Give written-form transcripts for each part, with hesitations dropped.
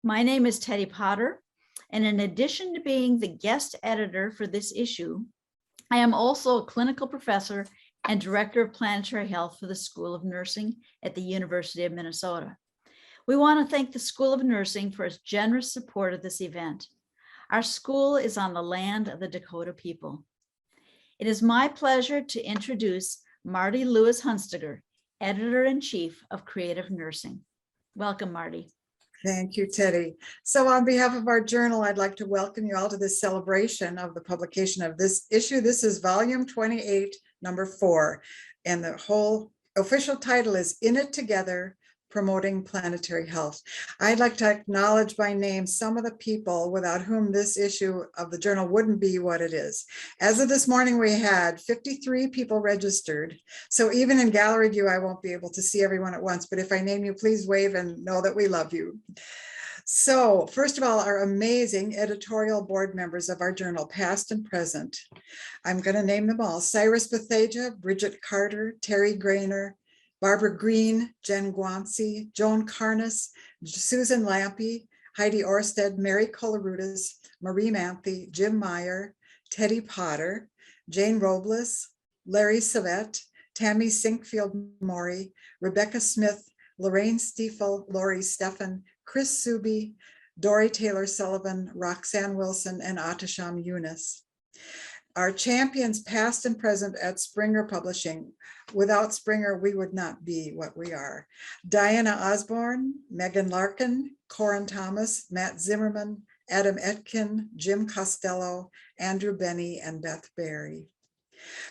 My name is Teddy Potter, and in addition to being the guest editor for this issue, I am also a clinical professor and director of planetary health for the School of Nursing at the University of Minnesota. We want to thank the School of Nursing for its generous support of this event. Our school is on the land of the Dakota people. It is my pleasure to introduce Marty Lewis Hunstiger, Editor-in-Chief of Creative Nursing. Welcome, Marty. Thank you, Teddy. So on behalf of our journal, I'd like to welcome you all to this celebration of the publication of this issue. This is volume 28, number 4, and the whole official title is In It Together, Promoting Planetary Health. I'd like to acknowledge by name some of the people without whom this issue of the journal wouldn't be what it is. As of this morning, we had 53 people registered. So even in gallery view, I won't be able to see everyone at once, but if I name you, please wave and know that we love you. So first of all, our amazing editorial board members of our journal, past and present. I'm going to name them all: Cyrus Bethesda, Bridget Carter, Terry Grainer, Barbara Green, Jen Guanci, Joan Carnes, Susan Lampe, Heidi Orsted, Mary Colarutis, Marie Manthe, Jim Meyer, Teddy Potter, Jane Robles, Larry Savette, Tammy Sinkfield-Maury, Rebecca Smith, Lorraine Stiefel, Lori Steffen, Chris Subi, Dory Taylor Sullivan, Roxanne Wilson, and Atasham Yunus. Our champions past and present at Springer Publishing. Without Springer, we would not be what we are. Diana Osborne, Megan Larkin, Corin Thomas, Matt Zimmerman, Adam Etkin, Jim Costello, Andrew Benny, and Beth Berry.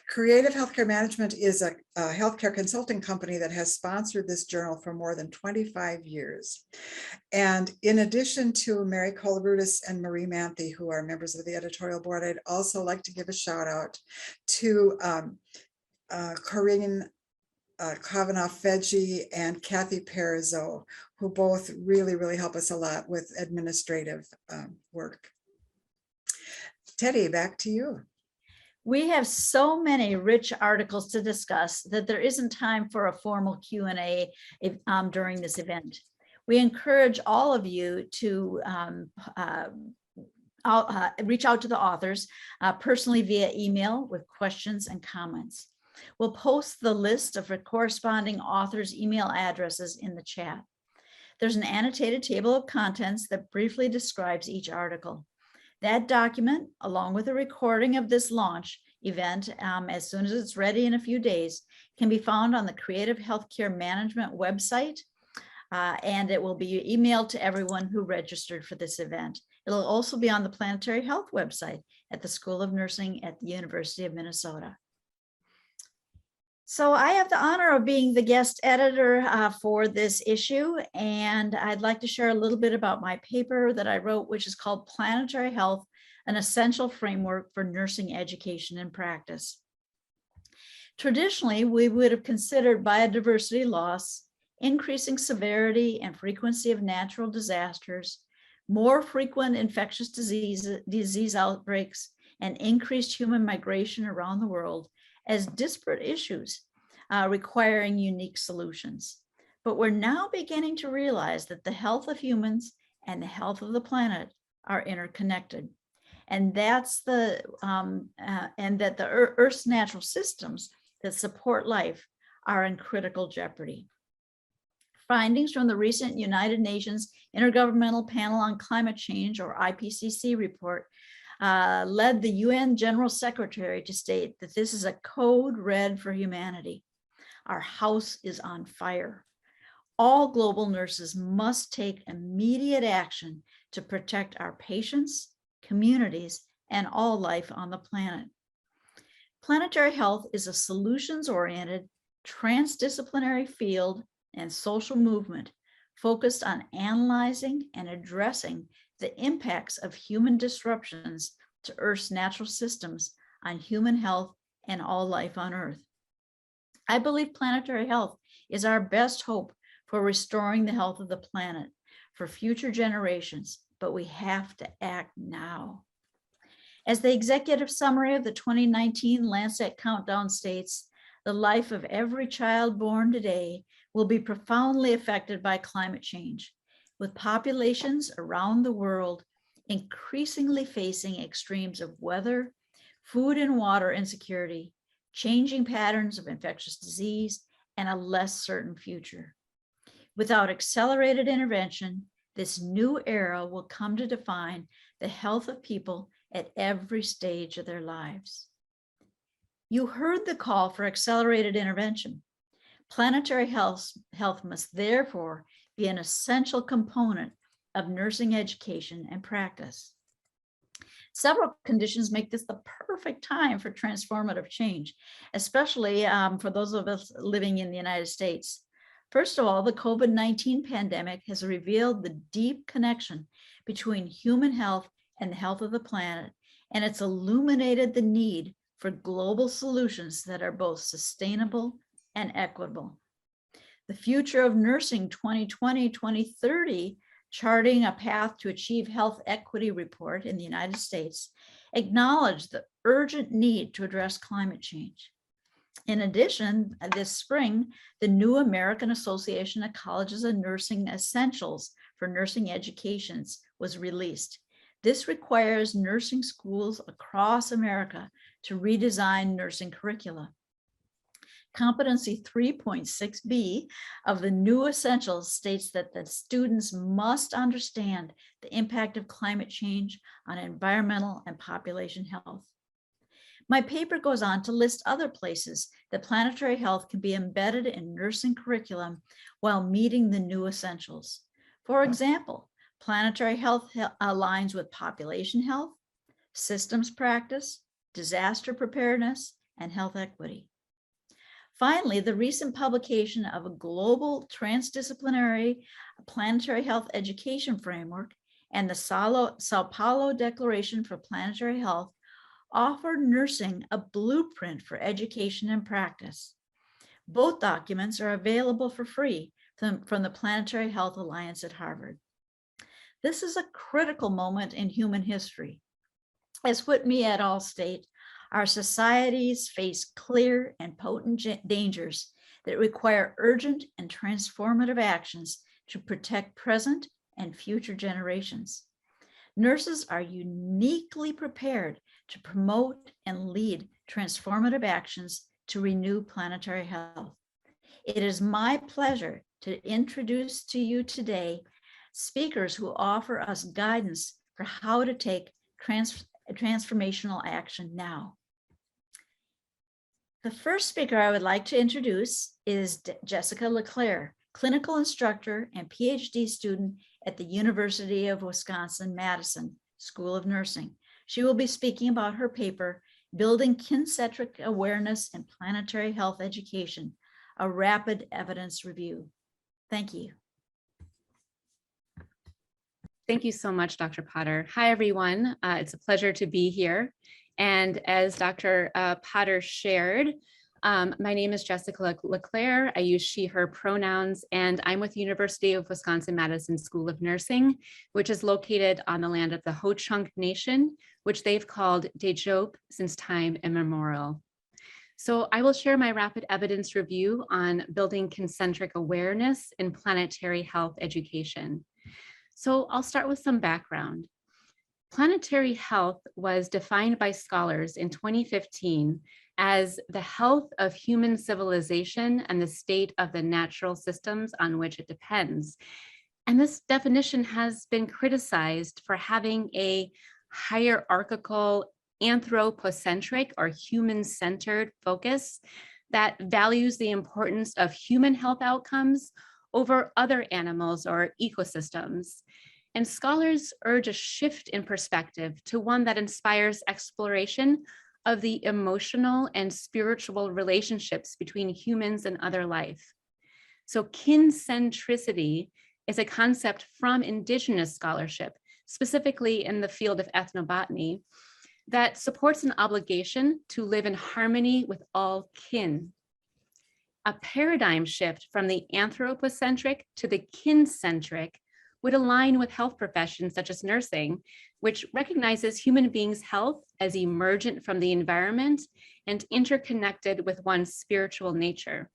Creative Healthcare Management is a healthcare consulting company that has sponsored this journal for more than 25 years. And in addition to Mary Colarutis and Marie Manthe, who are members of the editorial board, I'd also like to give a shout out to Corinne Kavanaugh-Fedji and Kathy Perizot, who both really help us a lot with administrative work. Teddy, back to you. We have so many rich articles to discuss that there isn't time for a formal Q&A during this event. We encourage all of you to reach out to the authors personally via email with questions and comments. We'll post the list of the corresponding authors' email addresses in the chat. There's an annotated table of contents that briefly describes each article. That document, along with a recording of this launch event, as soon as it's ready in a few days, can be found on the Creative Healthcare Management website, and it will be emailed to everyone who registered for this event. It'll also be on the Planetary Health website at the School of Nursing at the University of Minnesota. So I have the honor of being the guest editor for this issue, and I'd like to share a little bit about my paper that I wrote, which is called Planetary Health, an Essential Framework for Nursing Education and Practice. Traditionally, we would have considered biodiversity loss, increasing severity and frequency of natural disasters, more frequent infectious disease outbreaks, and increased human migration around the world as disparate issues requiring unique solutions. But we're now beginning to realize that the health of humans and the health of the planet are interconnected, and that's and that the Earth's natural systems that support life are in critical jeopardy. Findings from the recent United Nations Intergovernmental Panel on Climate Change, or IPCC report, led the UN General Secretary to state that this is a code red for humanity. Our house is on fire. All global nurses must take immediate action to protect our patients, communities, and all life on the planet. Planetary health is a solutions-oriented, transdisciplinary field and social movement focused on analyzing and addressing the impacts of human disruptions to Earth's natural systems on human health and all life on Earth. I believe planetary health is our best hope for restoring the health of the planet for future generations, but we have to act now. As the executive summary of the 2019 Lancet Countdown states, the life of every child born today will be profoundly affected by climate change. With populations around the world increasingly facing extremes of weather, food and water insecurity, changing patterns of infectious disease, and a less certain future. Without accelerated intervention, this new era will come to define the health of people at every stage of their lives. You heard the call for accelerated intervention. Planetary health must therefore be an essential component of nursing education and practice. Several conditions make this the perfect time for transformative change, especially for those of us living in the United States. First of all, the COVID-19 pandemic has revealed the deep connection between human health and the health of the planet, and it's illuminated the need for global solutions that are both sustainable and equitable. The Future of Nursing 2020-2030, charting a path to achieve health equity report in the United States, acknowledged the urgent need to address climate change. In addition, this spring, the new American Association of Colleges of Nursing Essentials for Nursing Educations was released. This requires nursing schools across America to redesign nursing curricula. Competency 3.6b of the new essentials states that the students must understand the impact of climate change on environmental and population health. My paper goes on to list other places that planetary health can be embedded in nursing curriculum while meeting the new essentials. For example, planetary health aligns with population health, systems practice, disaster preparedness, and health equity. Finally, the recent publication of a global transdisciplinary planetary health education framework and the Sao Paulo Declaration for Planetary Health offer nursing a blueprint for education and practice. Both documents are available for free from the Planetary Health Alliance at Harvard. This is a critical moment in human history. As Whitney et al. State, our societies face clear and potent dangers that require urgent and transformative actions to protect present and future generations. Nurses are uniquely prepared to promote and lead transformative actions to renew planetary health. It is my pleasure to introduce to you today speakers who offer us guidance for how to take transformational action now. The first speaker I would like to introduce is Jessica LeClaire, clinical instructor and PhD student at the University of Wisconsin-Madison School of Nursing. She will be speaking about her paper, Building Kincentric Awareness in Planetary Health Education, a rapid evidence review. Thank you. Thank you so much, Dr. Potter. Hi, everyone. It's a pleasure to be here. And as Dr. Potter shared, my name is Jessica LeClaire. I use she, her pronouns, and I'm with the University of Wisconsin-Madison School of Nursing, which is located on the land of the Ho-Chunk Nation, which they've called Dejop since time immemorial. So I will share my rapid evidence review on building concentric awareness in planetary health education. So I'll start with some background. Planetary health was defined by scholars in 2015 as the health of human civilization and the state of the natural systems on which it depends. And this definition has been criticized for having a hierarchical, anthropocentric or human-centered focus that values the importance of human health outcomes over other animals or ecosystems. And scholars urge a shift in perspective to one that inspires exploration of the emotional and spiritual relationships between humans and other life. So kincentricity is a concept from indigenous scholarship, specifically in the field of ethnobotany, that supports an obligation to live in harmony with all kin. A paradigm shift from the anthropocentric to the kincentric would align with health professions such as nursing, which recognizes human beings' health as emergent from the environment and interconnected with one's spiritual nature.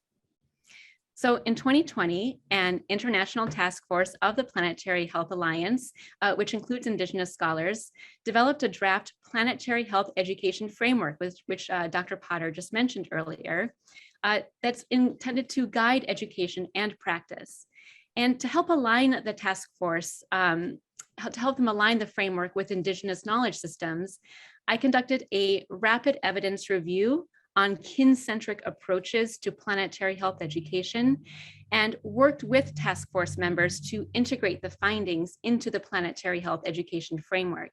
So in 2020, an international task force of the Planetary Health Alliance, which includes Indigenous scholars, developed a draft planetary health education framework, which Dr. Potter just mentioned earlier, that's intended to guide education and practice. And to help align the task force, to help them align the framework with Indigenous knowledge systems, I conducted a rapid evidence review on kincentric approaches to planetary health education and worked with task force members to integrate the findings into the planetary health education framework.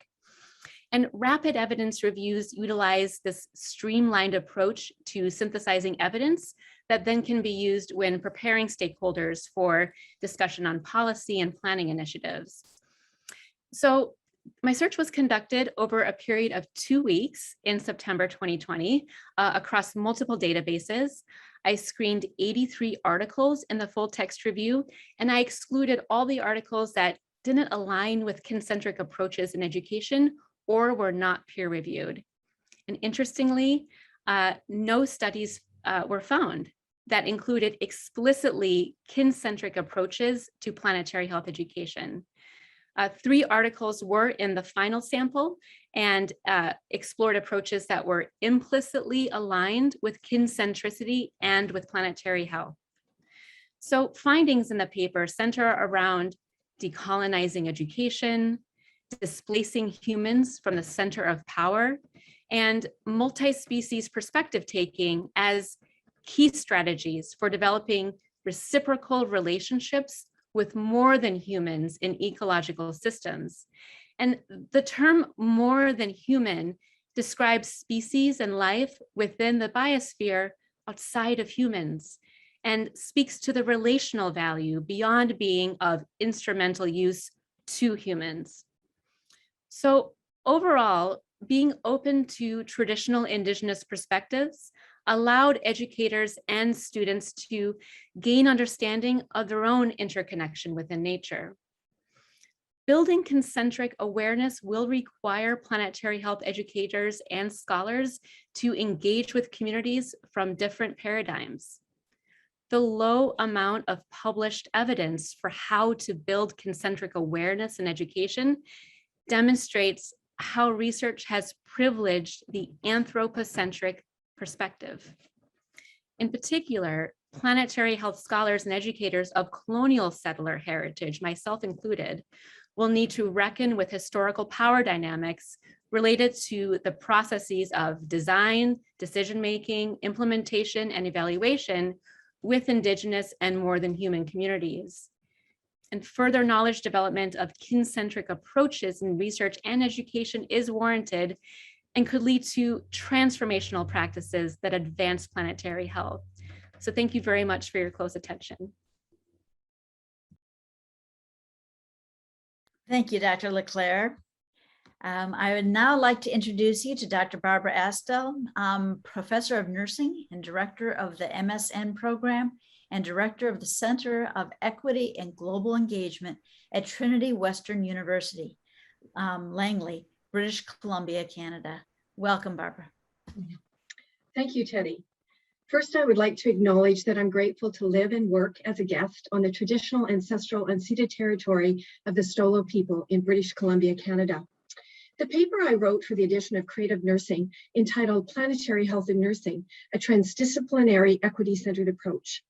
And rapid evidence reviews utilize this streamlined approach to synthesizing evidence that then can be used when preparing stakeholders for discussion on policy and planning initiatives. So my search was conducted over a period of 2 weeks in September 2020 across multiple databases. I screened 83 articles in the full text review, and I excluded all the articles that didn't align with kincentric approaches in education or were not peer reviewed. And interestingly, no studies were found that included explicitly kincentric approaches to planetary health education. 3 articles were in the final sample and explored approaches that were implicitly aligned with kincentricity and with planetary health. So findings in the paper center around decolonizing education, displacing humans from the center of power, and multi-species perspective taking as key strategies for developing reciprocal relationships with more than humans in ecological systems. And the term more than human describes species and life within the biosphere outside of humans and speaks to the relational value beyond being of instrumental use to humans. So overall, being open to traditional Indigenous perspectives allowed educators and students to gain understanding of their own interconnection within nature. Building kincentric awareness will require planetary health educators and scholars to engage with communities from different paradigms. The low amount of published evidence for how to build kincentric awareness in education demonstrates how research has privileged the anthropocentric perspective. In particular, planetary health scholars and educators of colonial settler heritage, myself included, will need to reckon with historical power dynamics related to the processes of design, decision-making, implementation, and evaluation with Indigenous and more than human communities. And further knowledge development of kincentric approaches in research and education is warranted and could lead to transformational practices that advance planetary health. So thank you very much for your close attention. Thank you, Dr. Leclerc. I would now like to introduce you to Dr. Barbara Astell, Professor of Nursing and Director of the MSN program and Director of the Center of Equity and Global Engagement at Trinity Western University, Langley, British Columbia, Canada. Welcome, Barbara. Thank you, Teddy. First, I would like to acknowledge that I'm grateful to live and work as a guest on the traditional, ancestral, and ceded territory of the Stolo people in British Columbia, Canada. The paper I wrote for the edition of Creative Nursing, entitled Planetary Health in Nursing, a Transdisciplinary Equity-Centered Approach.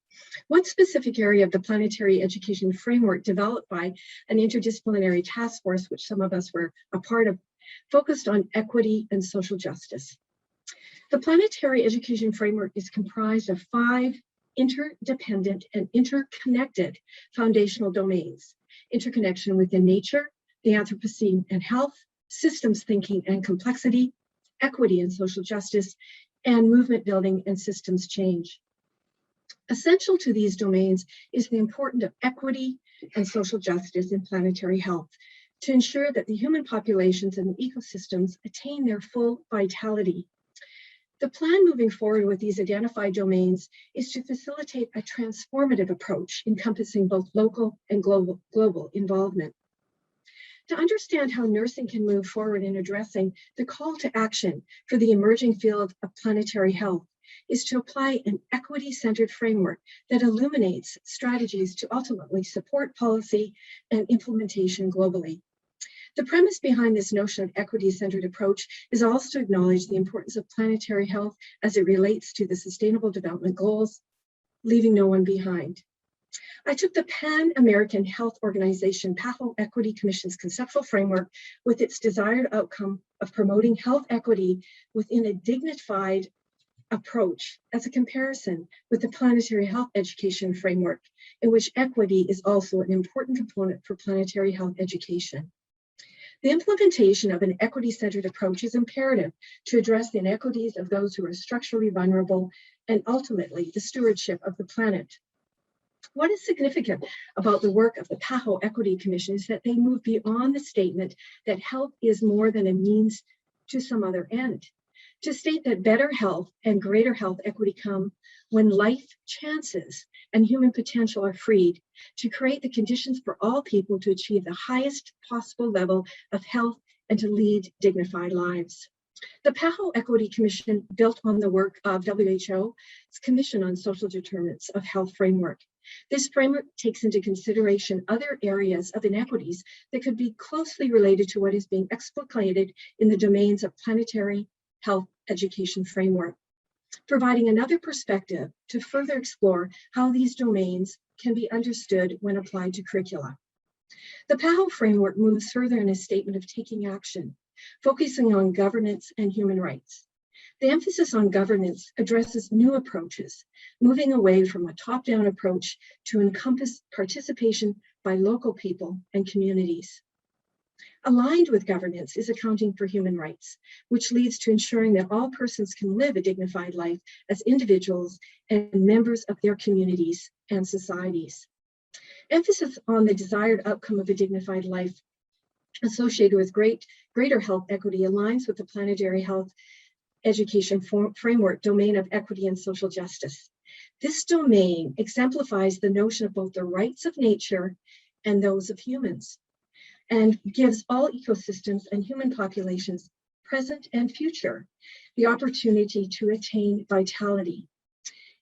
One specific area of the planetary education framework developed by an interdisciplinary task force, which some of us were a part of, focused on equity and social justice. The planetary education framework is comprised of 5 interdependent and interconnected foundational domains: interconnection within nature, the Anthropocene and health, systems thinking and complexity, equity and social justice, and movement building and systems change. Essential to these domains is the importance of equity and social justice in planetary health to ensure that the human populations and the ecosystems attain their full vitality. The plan moving forward with these identified domains is to facilitate a transformative approach encompassing both local and global involvement. To understand how nursing can move forward in addressing the call to action for the emerging field of planetary health, is to apply an equity-centered framework that illuminates strategies to ultimately support policy and implementation globally. The premise behind this notion of equity-centered approach is also to acknowledge the importance of planetary health as it relates to the Sustainable Development Goals, leaving no one behind. I took the Pan-American Health Organization PAHO Equity Commission's conceptual framework with its desired outcome of promoting health equity within a dignified approach as a comparison with the Planetary Health Education framework, in which equity is also an important component for planetary health education. The implementation of an equity-centered approach is imperative to address the inequities of those who are structurally vulnerable and ultimately the stewardship of the planet. What is significant about the work of the PAHO Equity Commission is that they move beyond the statement that health is more than a means to some other end, to state that better health and greater health equity come when life chances and human potential are freed to create the conditions for all people to achieve the highest possible level of health and to lead dignified lives. The PAHO Equity Commission built on the work of WHO's Commission on Social Determinants of Health framework. This framework takes into consideration other areas of inequities that could be closely related to what is being explicated in the domains of planetary health education framework, providing another perspective to further explore how these domains can be understood when applied to curricula. The PAHO framework moves further in a statement of taking action, focusing on governance and human rights. The emphasis on governance addresses new approaches, moving away from a top-down approach to encompass participation by local people and communities. Aligned with governance is accounting for human rights, which leads to ensuring that all persons can live a dignified life as individuals and members of their communities and societies. Emphasis on the desired outcome of a dignified life associated with greater health equity aligns with the planetary health education framework domain of equity and social justice. This domain exemplifies the notion of both the rights of nature and those of humans, and gives all ecosystems and human populations, present and future, the opportunity to attain vitality.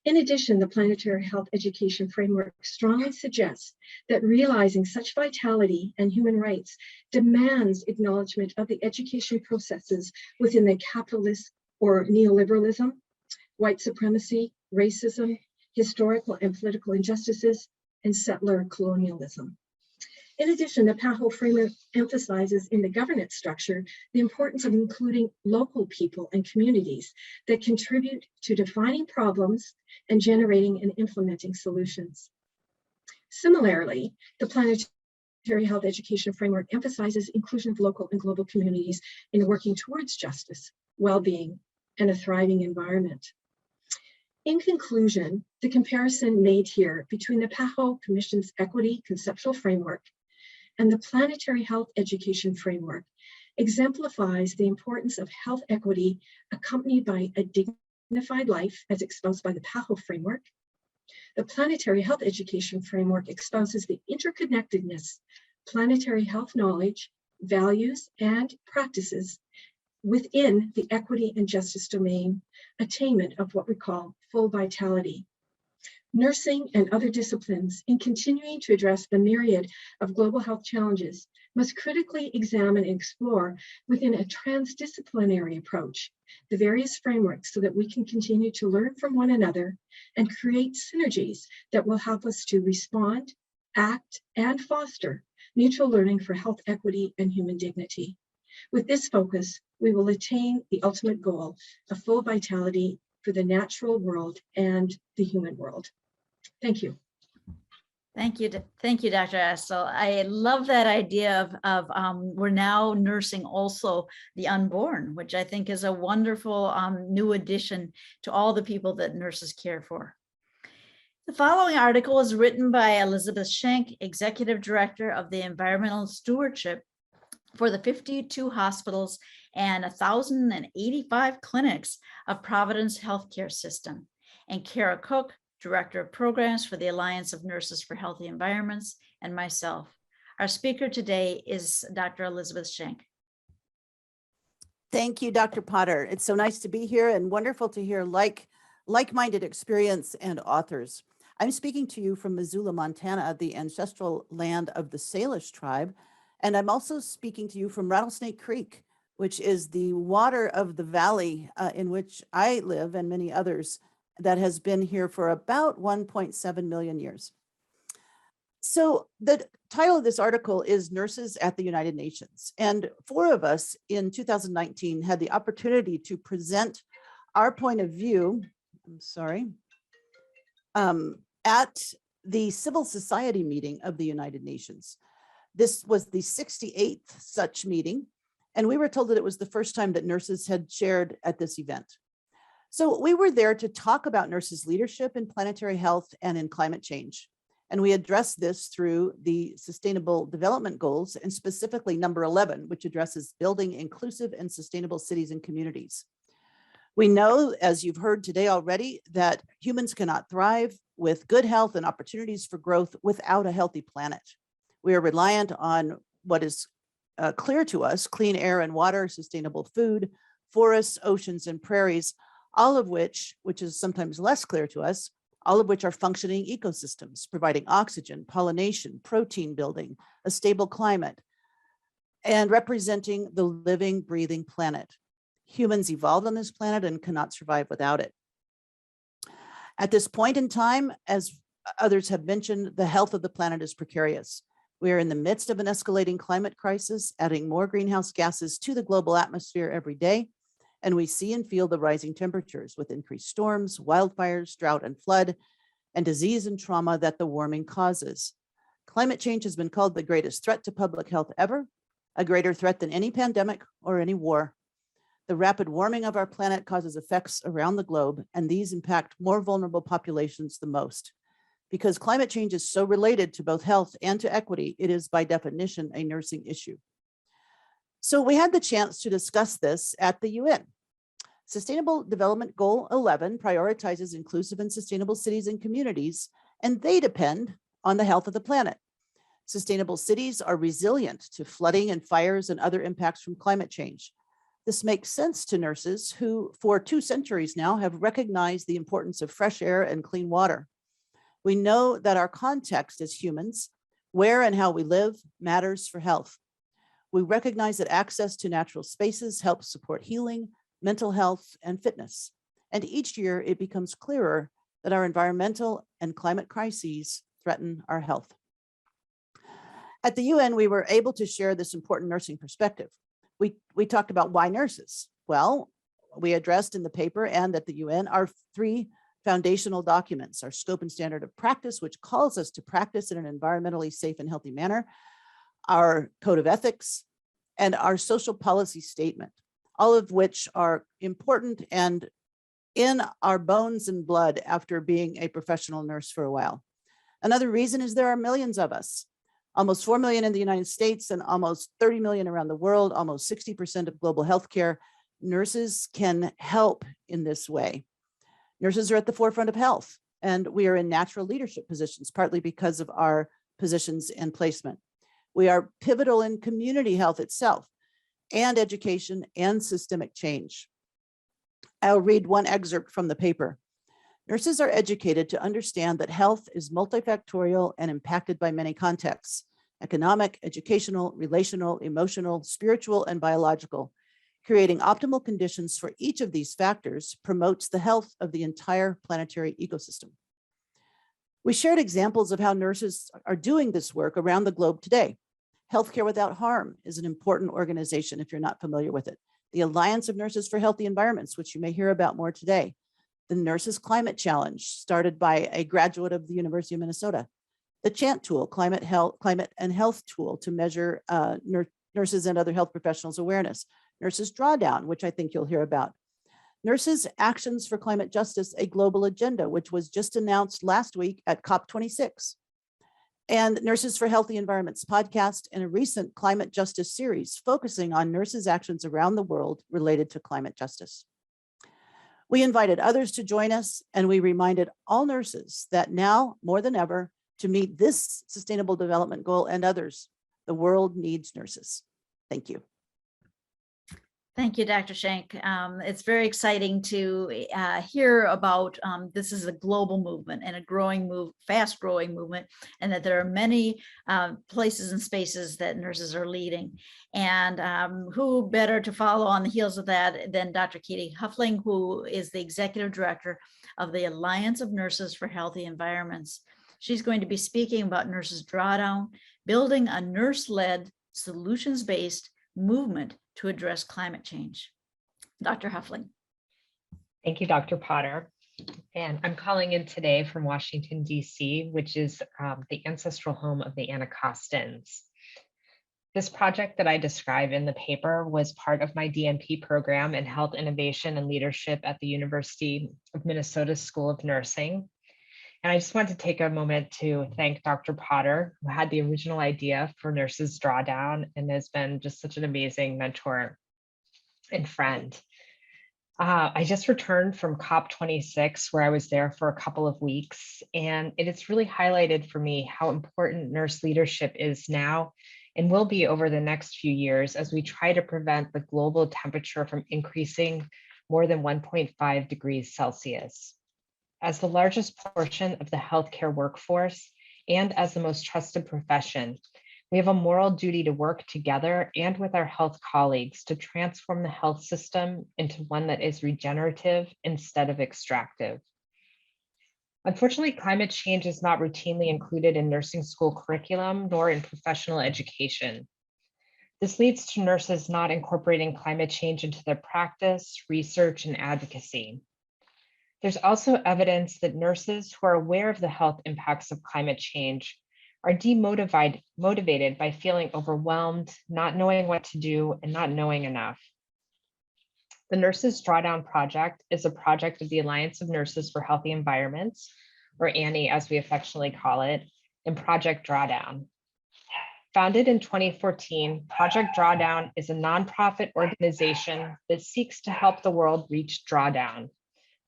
In addition, the planetary health education framework strongly suggests that realizing such vitality and human rights demands acknowledgement of the education processes within the capitalist or neoliberalism, white supremacy, racism, historical and political injustices, and settler colonialism. In addition, the PAHO framework emphasizes in the governance structure the importance of including local people and communities that contribute to defining problems and generating and implementing solutions. Similarly, the planetary health education framework emphasizes inclusion of local and global communities in working towards justice, well-being, and a thriving environment. In conclusion, the comparison made here between the PAHO Commission's equity conceptual framework and the planetary health education framework exemplifies the importance of health equity accompanied by a dignified life as exposed by the PAHO framework. The planetary health education framework exposes the interconnectedness, planetary health knowledge, values, and practices within the equity and justice domain, attainment of what we call full vitality. Nursing and other disciplines, in continuing to address the myriad of global health challenges, must critically examine and explore within a transdisciplinary approach the various frameworks so that we can continue to learn from one another and create synergies that will help us to respond, act, and foster mutual learning for health equity and human dignity. With this focus, we will attain the ultimate goal of full vitality for the natural world and the human world. Thank you. Thank you, Dr. Astell. I love that idea of we're now nursing also the unborn, which I think is a wonderful new addition to all the people that nurses care for. The following article is written by Elizabeth Shank, Executive Director of the Environmental Stewardship for the 52 hospitals and 1,085 clinics of Providence Healthcare System, and Kara Cook, Director of Programs for the Alliance of Nurses for Healthy Environments, and myself. Our speaker today is Dr. Elizabeth Shank. Thank you, Dr. Potter. It's so nice to be here and wonderful to hear like-minded experience and authors. I'm speaking to you from Missoula, Montana, the ancestral land of the Salish tribe. And I'm also speaking to you from Rattlesnake Creek, which is the water of the valley in which I live and many others that has been here for about 1.7 million years. So the title of this article is Nurses at the United Nations. And 4 of us in 2019 had the opportunity to present our point of view, at the Civil Society meeting of the United Nations. This was the 68th such meeting, and we were told that it was the first time that nurses had shared at this event. So we were there to talk about nurses' leadership in planetary health and in climate change. And we addressed this through the Sustainable Development Goals, and specifically number 11, which addresses building inclusive and sustainable cities and communities. We know, as you've heard today already, that humans cannot thrive with good health and opportunities for growth without a healthy planet. We are reliant on what is clear to us: clean air and water, sustainable food, forests, oceans, and prairies, all of which is sometimes less clear to us, all of which are functioning ecosystems, providing oxygen, pollination, protein building, a stable climate, and representing the living, breathing planet. Humans evolved on this planet and cannot survive without it. At this point in time, as others have mentioned, the health of the planet is precarious. We are in the midst of an escalating climate crisis, adding more greenhouse gases to the global atmosphere every day. And we see and feel the rising temperatures with increased storms, wildfires, drought and flood, and disease and trauma that the warming causes. Climate change has been called the greatest threat to public health ever, a greater threat than any pandemic or any war. The rapid warming of our planet causes effects around the globe, and these impact more vulnerable populations the most. Because climate change is so related to both health and to equity, it is by definition a nursing issue. So we had the chance to discuss this at the UN. Sustainable Development Goal 11 prioritizes inclusive and sustainable cities and communities, and they depend on the health of the planet. Sustainable cities are resilient to flooding and fires and other impacts from climate change. This makes sense to nurses who, for 2 centuries now, have recognized the importance of fresh air and clean water. We know that our context as humans, where and how we live, matters for health. We recognize that access to natural spaces helps support healing, mental health, and fitness. And each year it becomes clearer that our environmental and climate crises threaten our health. At the UN, we were able to share this important nursing perspective. We talked about why nurses. Well, we addressed in the paper and at the UN our 3 foundational documents: our scope and standard of practice, which calls us to practice in an environmentally safe and healthy manner, our code of ethics, and our social policy statement, all of which are important and in our bones and blood after being a professional nurse for a while. Another reason is there are millions of us, almost 4 million in the United States and almost 30 million around the world, almost 60% of global healthcare. Nurses can help in this way. Nurses are at the forefront of health, and we are in natural leadership positions, partly because of our positions and placement. We are pivotal in community health itself, and education and systemic change. I'll read one excerpt from the paper. Nurses are educated to understand that health is multifactorial and impacted by many contexts: economic, educational, relational, emotional, spiritual, and biological. Creating optimal conditions for each of these factors promotes the health of the entire planetary ecosystem. We shared examples of how nurses are doing this work around the globe today. Healthcare Without Harm is an important organization if you're not familiar with it. The Alliance of Nurses for Healthy Environments, which you may hear about more today. The Nurses Climate Challenge, started by a graduate of the University of Minnesota. The CHANT tool, climate and health tool to measure nurses and other health professionals' awareness. Nurses Drawdown, which I think you'll hear about. Nurses Actions for Climate Justice, a global agenda, which was just announced last week at COP26. And Nurses for Healthy Environments podcast, and a recent climate justice series focusing on nurses' actions around the world related to climate justice. We invited others to join us, and we reminded all nurses that now more than ever, to meet this Sustainable Development Goal and others, the world needs nurses. Thank you. Thank you, Dr. Shank. It's very exciting to hear about this is a global movement and a fast growing movement, and that there are many places and spaces that nurses are leading. And who better to follow on the heels of that than Dr. Katie Huffling, who is the executive director of the Alliance of Nurses for Healthy Environments. She's going to be speaking about Nurses Drawdown, building a nurse-led, solutions-based movement to address climate change. Dr. Huffling. Thank you, Dr. Potter. And I'm calling in today from Washington, D.C., which is the ancestral home of the Anacostans. This project that I describe in the paper was part of my DNP program in Health Innovation and Leadership at the University of Minnesota School of Nursing. And I just want to take a moment to thank Dr. Potter, who had the original idea for Nurses Drawdown and has been just such an amazing mentor and friend. I just returned from COP26, where I was there for a couple of weeks, and it has really highlighted for me how important nurse leadership is now and will be over the next few years as we try to prevent the global temperature from increasing more than 1.5 degrees Celsius. As the largest portion of the healthcare workforce and as the most trusted profession, we have a moral duty to work together and with our health colleagues to transform the health system into one that is regenerative instead of extractive. Unfortunately, climate change is not routinely included in nursing school curriculum nor in professional education. This leads to nurses not incorporating climate change into their practice, research, and advocacy. There's also evidence that nurses who are aware of the health impacts of climate change are motivated by feeling overwhelmed, not knowing what to do, and not knowing enough. The Nurses Drawdown Project is a project of the Alliance of Nurses for Healthy Environments, or ANNE as we affectionately call it, and Project Drawdown. Founded in 2014, Project Drawdown is a nonprofit organization that seeks to help the world reach drawdown,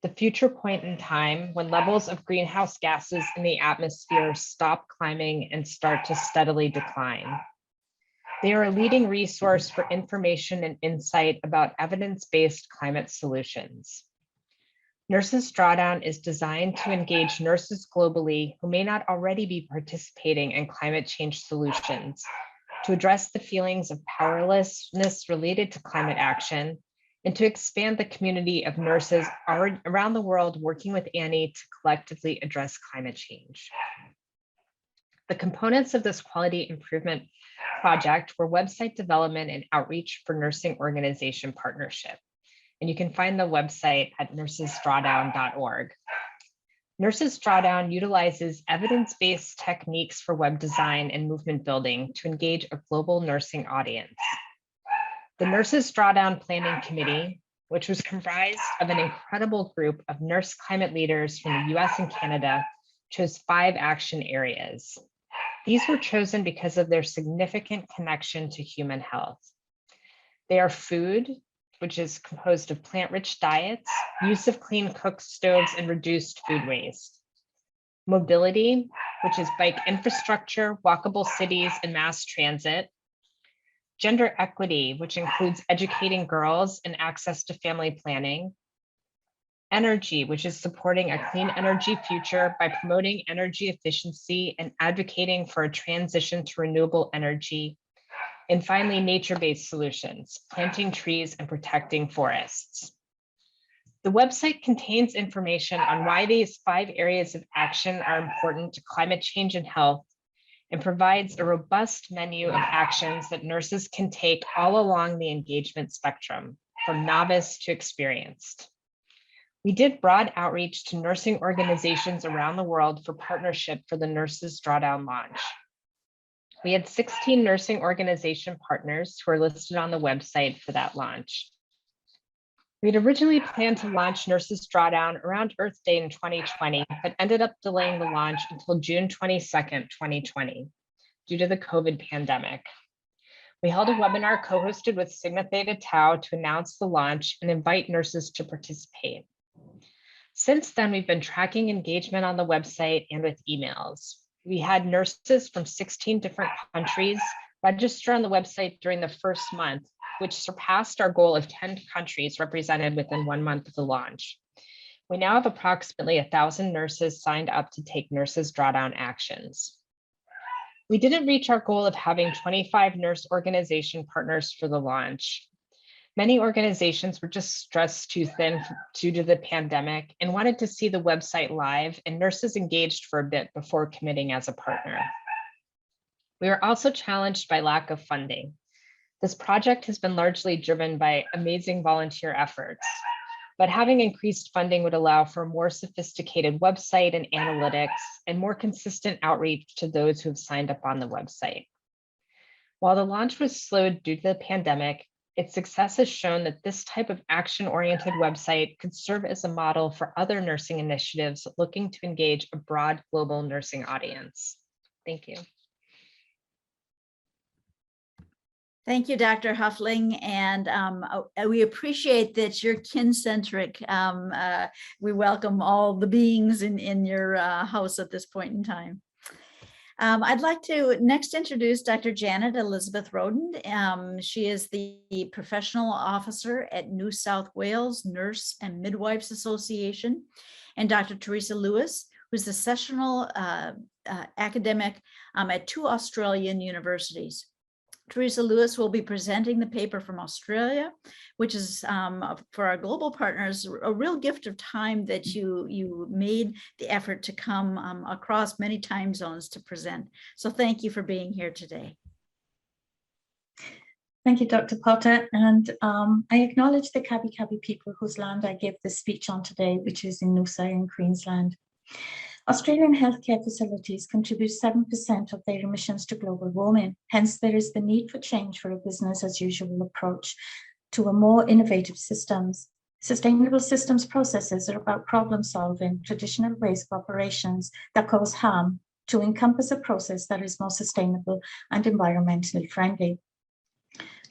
the future point in time when levels of greenhouse gases in the atmosphere stop climbing and start to steadily decline. They are a leading resource for information and insight about evidence-based climate solutions. Nurses Drawdown is designed to engage nurses globally who may not already be participating in climate change solutions, to address the feelings of powerlessness related to climate action, and to expand the community of nurses around the world working with ANNE to collectively address climate change. The components of this quality improvement project were website development and outreach for nursing organization partnership. And you can find the website at nursesdrawdown.org. Nurses Drawdown utilizes evidence-based techniques for web design and movement building to engage a global nursing audience. The Nurses Drawdown Planning Committee, which was comprised of an incredible group of nurse climate leaders from the US and Canada, chose 5 action areas. These were chosen because of their significant connection to human health. They are food, which is composed of plant-rich diets, use of clean cook stoves and reduced food waste. Mobility, which is bike infrastructure, walkable cities, and mass transit. Gender equity, which includes educating girls and access to family planning. Energy, which is supporting a clean energy future by promoting energy efficiency and advocating for a transition to renewable energy. And finally, nature-based solutions, planting trees and protecting forests. The website contains information on why these 5 areas of action are important to climate change and health, and provides a robust menu of actions that nurses can take all along the engagement spectrum, from novice to experienced. We did broad outreach to nursing organizations around the world for partnership for the Nurses Drawdown launch. We had 16 nursing organization partners who are listed on the website for that launch. We'd originally planned to launch Nurses Drawdown around Earth Day in 2020, but ended up delaying the launch until June 22nd, 2020, due to the COVID pandemic. We held a webinar co-hosted with Sigma Theta Tau to announce the launch and invite nurses to participate. Since then, we've been tracking engagement on the website and with emails. We had nurses from 16 different countries register on the website during the first month, which surpassed our goal of 10 countries represented within 1 month of the launch. We now have approximately 1,000 nurses signed up to take nurses drawdown actions. We didn't reach our goal of having 25 nurse organization partners for the launch. Many organizations were just stretched too thin due to the pandemic and wanted to see the website live, and nurses engaged for a bit before committing as a partner. We were also challenged by lack of funding. This project has been largely driven by amazing volunteer efforts, but having increased funding would allow for a more sophisticated website and analytics and more consistent outreach to those who have signed up on the website. While the launch was slowed due to the pandemic, its success has shown that this type of action-oriented website could serve as a model for other nursing initiatives looking to engage a broad global nursing audience. Thank you. Thank you, Dr. Huffling, and we appreciate that you're kincentric. We welcome all the beings in your house at this point in time. I'd like to next introduce Dr. Janet Elizabeth Roden. She is the professional officer at New South Wales Nurse and Midwives Association, and Dr. Teresa Lewis, who's the sessional academic at 2 Australian universities. Teresa Lewis will be presenting the paper from Australia, which is for our global partners, a real gift of time that you made the effort to come across many time zones to present. So thank you for being here today. Thank you, Dr. Potter. And I acknowledge the Kabi Kabi people whose land I gave this speech on today, which is in Noosa in Queensland. Australian healthcare facilities contribute 7% of their emissions to global warming. Hence, there is the need for change for a business as usual approach to a more innovative systems. Sustainable systems processes are about problem solving traditional ways of operations that cause harm to encompass a process that is more sustainable and environmentally friendly.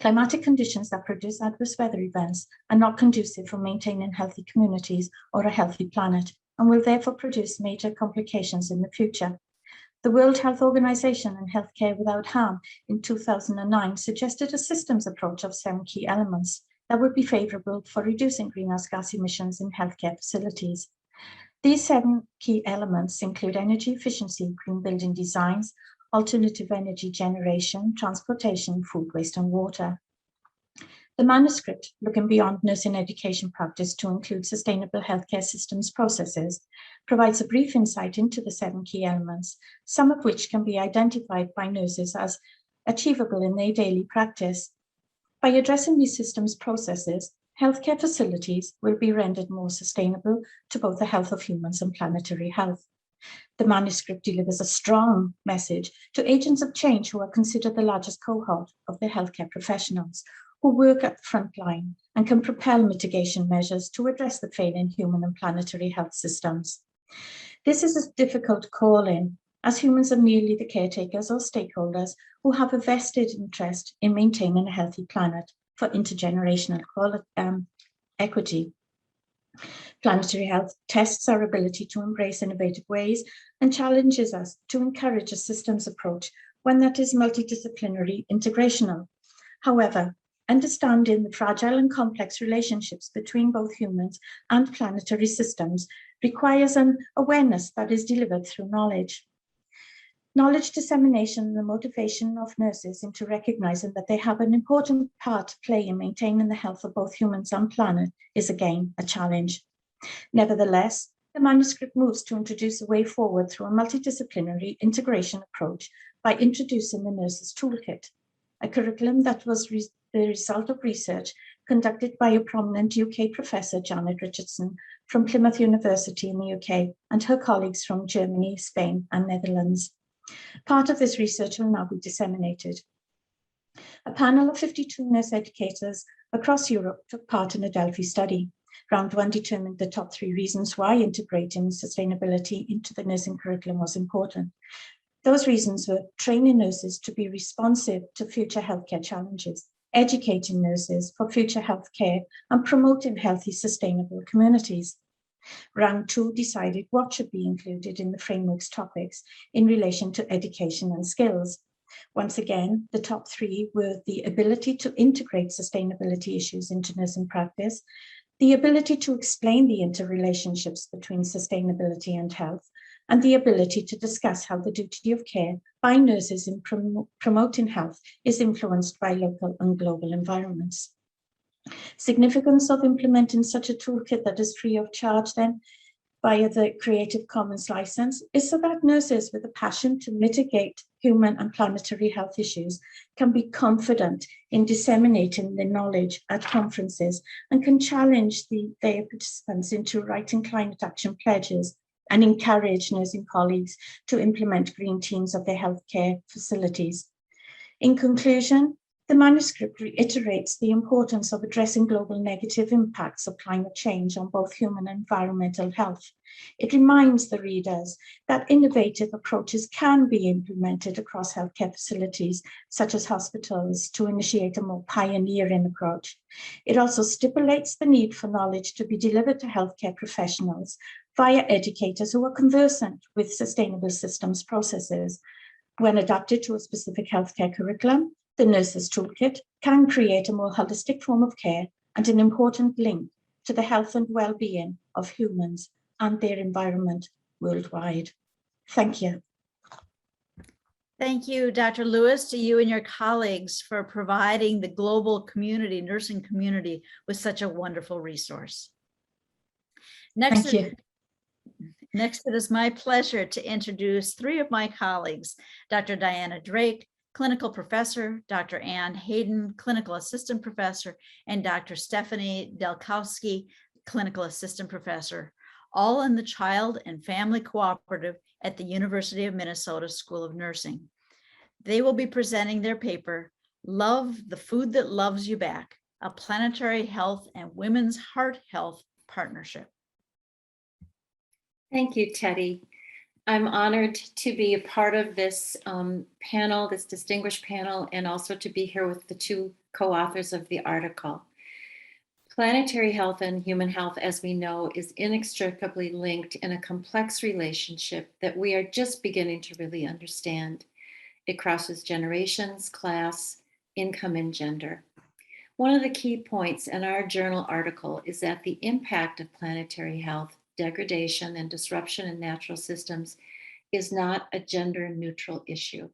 Climatic conditions that produce adverse weather events are not conducive for maintaining healthy communities or a healthy planet, and will therefore produce major complications in the future. The World Health Organization and Healthcare Without Harm in 2009 suggested a systems approach of 7 key elements that would be favorable for reducing greenhouse gas emissions in healthcare facilities. These 7 key elements include energy efficiency, green building designs, alternative energy generation, transportation, food waste, and water. The manuscript, looking beyond nursing education practice to include sustainable healthcare systems processes, provides a brief insight into the 7 key elements, some of which can be identified by nurses as achievable in their daily practice. By addressing these systems processes, healthcare facilities will be rendered more sustainable to both the health of humans and planetary health. The manuscript delivers a strong message to agents of change who are considered the largest cohort of the healthcare professionals, who work at the front line and can propel mitigation measures to address the failing human and planetary health systems. This is a difficult call-in, as humans are merely the caretakers or stakeholders who have a vested interest in maintaining a healthy planet for intergenerational equity. Planetary health tests our ability to embrace innovative ways and challenges us to encourage a systems approach, one that is multidisciplinary, integrational. However, understanding the fragile and complex relationships between both humans and planetary systems requires an awareness that is delivered through knowledge. Knowledge dissemination and the motivation of nurses into recognizing that they have an important part to play in maintaining the health of both humans and planet is again a challenge. Nevertheless, the manuscript moves to introduce a way forward through a multidisciplinary integration approach by introducing the Nurses Toolkit, a curriculum that was the result of research conducted by a prominent UK professor, Janet Richardson, from Plymouth University in the UK, and her colleagues from Germany, Spain, and Netherlands. Part of this research will now be disseminated. A panel of 52 nurse educators across Europe took part in a Delphi study. Round 1 determined the top 3 reasons why integrating sustainability into the nursing curriculum was important. Those reasons were training nurses to be responsive to future healthcare challenges, educating nurses for future healthcare, and promoting healthy, sustainable communities. Round 2 decided what should be included in the framework's topics in relation to education and skills. Once again, the top three were the ability to integrate sustainability issues into nursing practice, the ability to explain the interrelationships between sustainability and health, and the ability to discuss how the duty of care by nurses in promoting health is influenced by local and global environments. Significance of implementing such a toolkit that is free of charge then via the Creative Commons license is so that nurses with a passion to mitigate human and planetary health issues can be confident in disseminating the knowledge at conferences and can challenge their participants into writing climate action pledges and encourage nursing colleagues to implement green teams of their healthcare facilities. In conclusion, the manuscript reiterates the importance of addressing global negative impacts of climate change on both human and environmental health. It reminds the readers that innovative approaches can be implemented across healthcare facilities, such as hospitals, to initiate a more pioneering approach. It also stipulates the need for knowledge to be delivered to healthcare professionals via educators who are conversant with sustainable systems processes. When adapted to a specific healthcare curriculum, the Nurses Toolkit can create a more holistic form of care and an important link to the health and well-being of humans and their environment worldwide. Thank you. Thank you, Dr. Lewis, to you and your colleagues for providing the global community, nursing community, with such a wonderful resource. Thank you. Next, it is my pleasure to introduce three of my colleagues, Dr. Diana Drake, clinical professor, Dr. Ann Hayden, clinical assistant professor, and Dr. Stephanie Delkowski, clinical assistant professor, all in the Child and Family Cooperative at the University of Minnesota School of Nursing. They will be presenting their paper, Love the Food That Loves You Back, a Planetary Health and Women's Heart Health Partnership. Thank you, Teddy. I'm honored to be a part of this panel, this distinguished panel, and also to be here with the two co-authors of the article. Planetary health and human health, as we know, is inextricably linked in a complex relationship that we are just beginning to really understand. It crosses generations, class, income, and gender. One of the key points in our journal article is that the impact of planetary health, degradation, and disruption in natural systems is not a gender-neutral issue.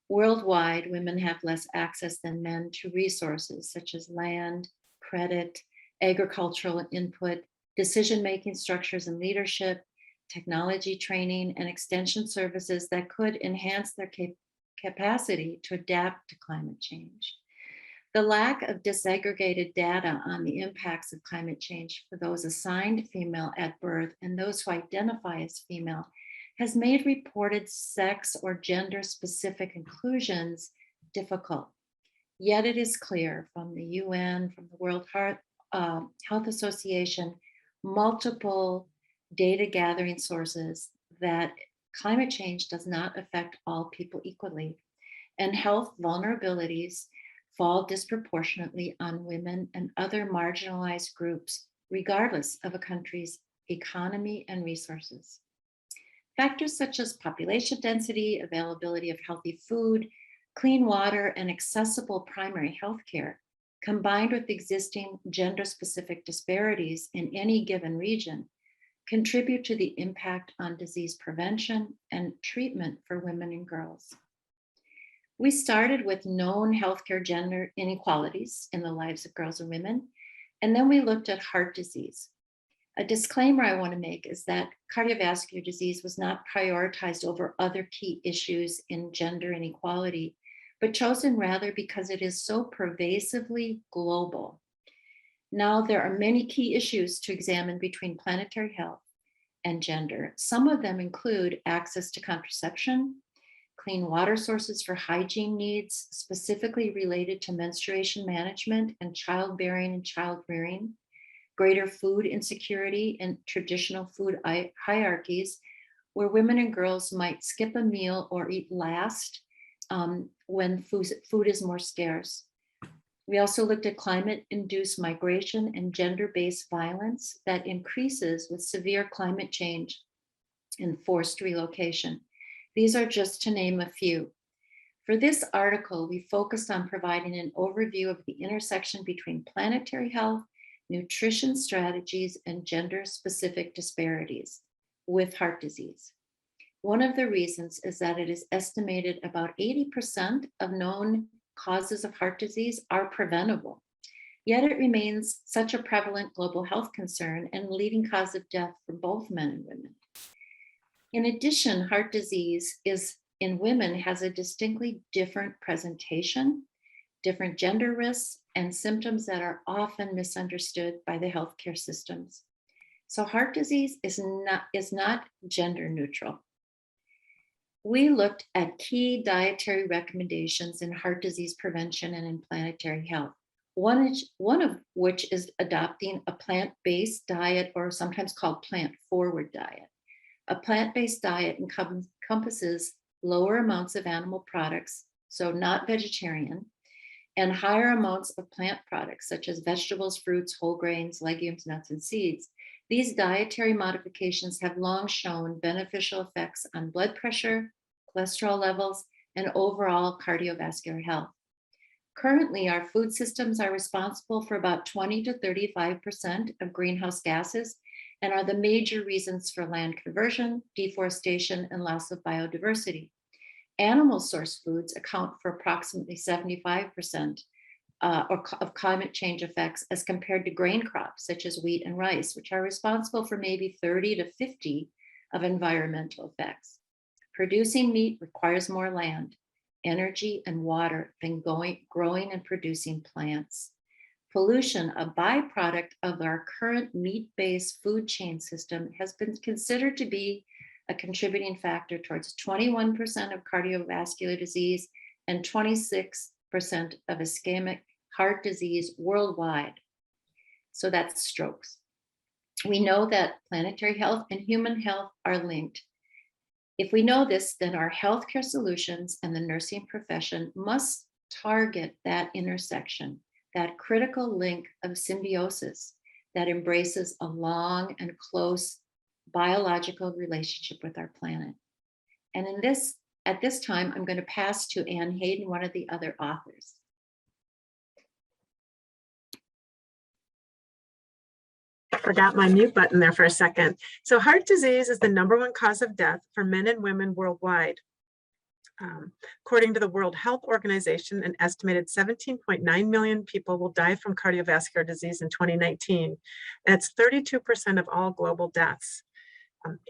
Worldwide, women have less access than men to resources such as land, credit, agricultural input, decision-making structures and leadership, technology training, and extension services that could enhance their capacity to adapt to climate change. The lack of disaggregated data on the impacts of climate change for those assigned female at birth and those who identify as female has made reported sex or gender-specific inclusions difficult. Yet it is clear from the UN, from the World Health Association, multiple data gathering sources that climate change does not affect all people equally, and health vulnerabilities fall disproportionately on women and other marginalized groups, regardless of a country's economy and resources. Factors such as population density, availability of healthy food, clean water, and accessible primary health care, combined with existing gender-specific disparities in any given region, contribute to the impact on disease prevention and treatment for women and girls. We started with known healthcare gender inequalities in the lives of girls and women, and then we looked at heart disease. A disclaimer I want to make is that cardiovascular disease was not prioritized over other key issues in gender inequality, but chosen rather because it is so pervasively global. Now, there are many key issues to examine between planetary health and gender. Some of them include access to contraception, clean water sources for hygiene needs, specifically related to menstruation management and childbearing and child rearing, greater food insecurity and traditional food hierarchies, where women and girls might skip a meal or eat last when food is more scarce. We also looked at climate-induced migration and gender-based violence that increases with severe climate change and forced relocation. These are just to name a few. For this article, we focused on providing an overview of the intersection between planetary health, nutrition strategies, and gender-specific disparities with heart disease. One of the reasons is that it is estimated about 80% of known causes of heart disease are preventable. Yet it remains such a prevalent global health concern and leading cause of death for both men and women. In addition, heart disease in women has a distinctly different presentation, different gender risks, and symptoms that are often misunderstood by the healthcare systems. So heart disease is not gender neutral. We looked at key dietary recommendations in heart disease prevention and in planetary health. One of which is adopting a plant-based diet, or sometimes called plant-forward diet. A plant-based diet encompasses lower amounts of animal products, so not vegetarian, and higher amounts of plant products such as vegetables, fruits, whole grains, legumes, nuts, and seeds. These dietary modifications have long shown beneficial effects on blood pressure, cholesterol levels, and overall cardiovascular health. Currently, our food systems are responsible for about 20 to 35% of greenhouse gases and are the major reasons for land conversion, deforestation, and loss of biodiversity. Animal source foods account for approximately 75% of climate change effects as compared to grain crops such as wheat and rice, which are responsible for maybe 30 to 50 of environmental effects. Producing meat requires more land, energy, and water than growing and producing plants. Pollution, a byproduct of our current meat-based food chain system, has been considered to be a contributing factor towards 21% of cardiovascular disease and 26% of ischemic heart disease worldwide. So that's strokes. We know that planetary health and human health are linked. If we know this, then our healthcare solutions and the nursing profession must target that intersection, that critical link of symbiosis that embraces a long and close biological relationship with our planet. And at this time, I'm going to pass to Ann Hayden, one of the other authors. I forgot my mute button there for a second. So heart disease is the #1 cause of death for men and women worldwide. According to the World Health Organization, an estimated 17.9 million people will die from cardiovascular disease in 2019. That's 32% of all global deaths.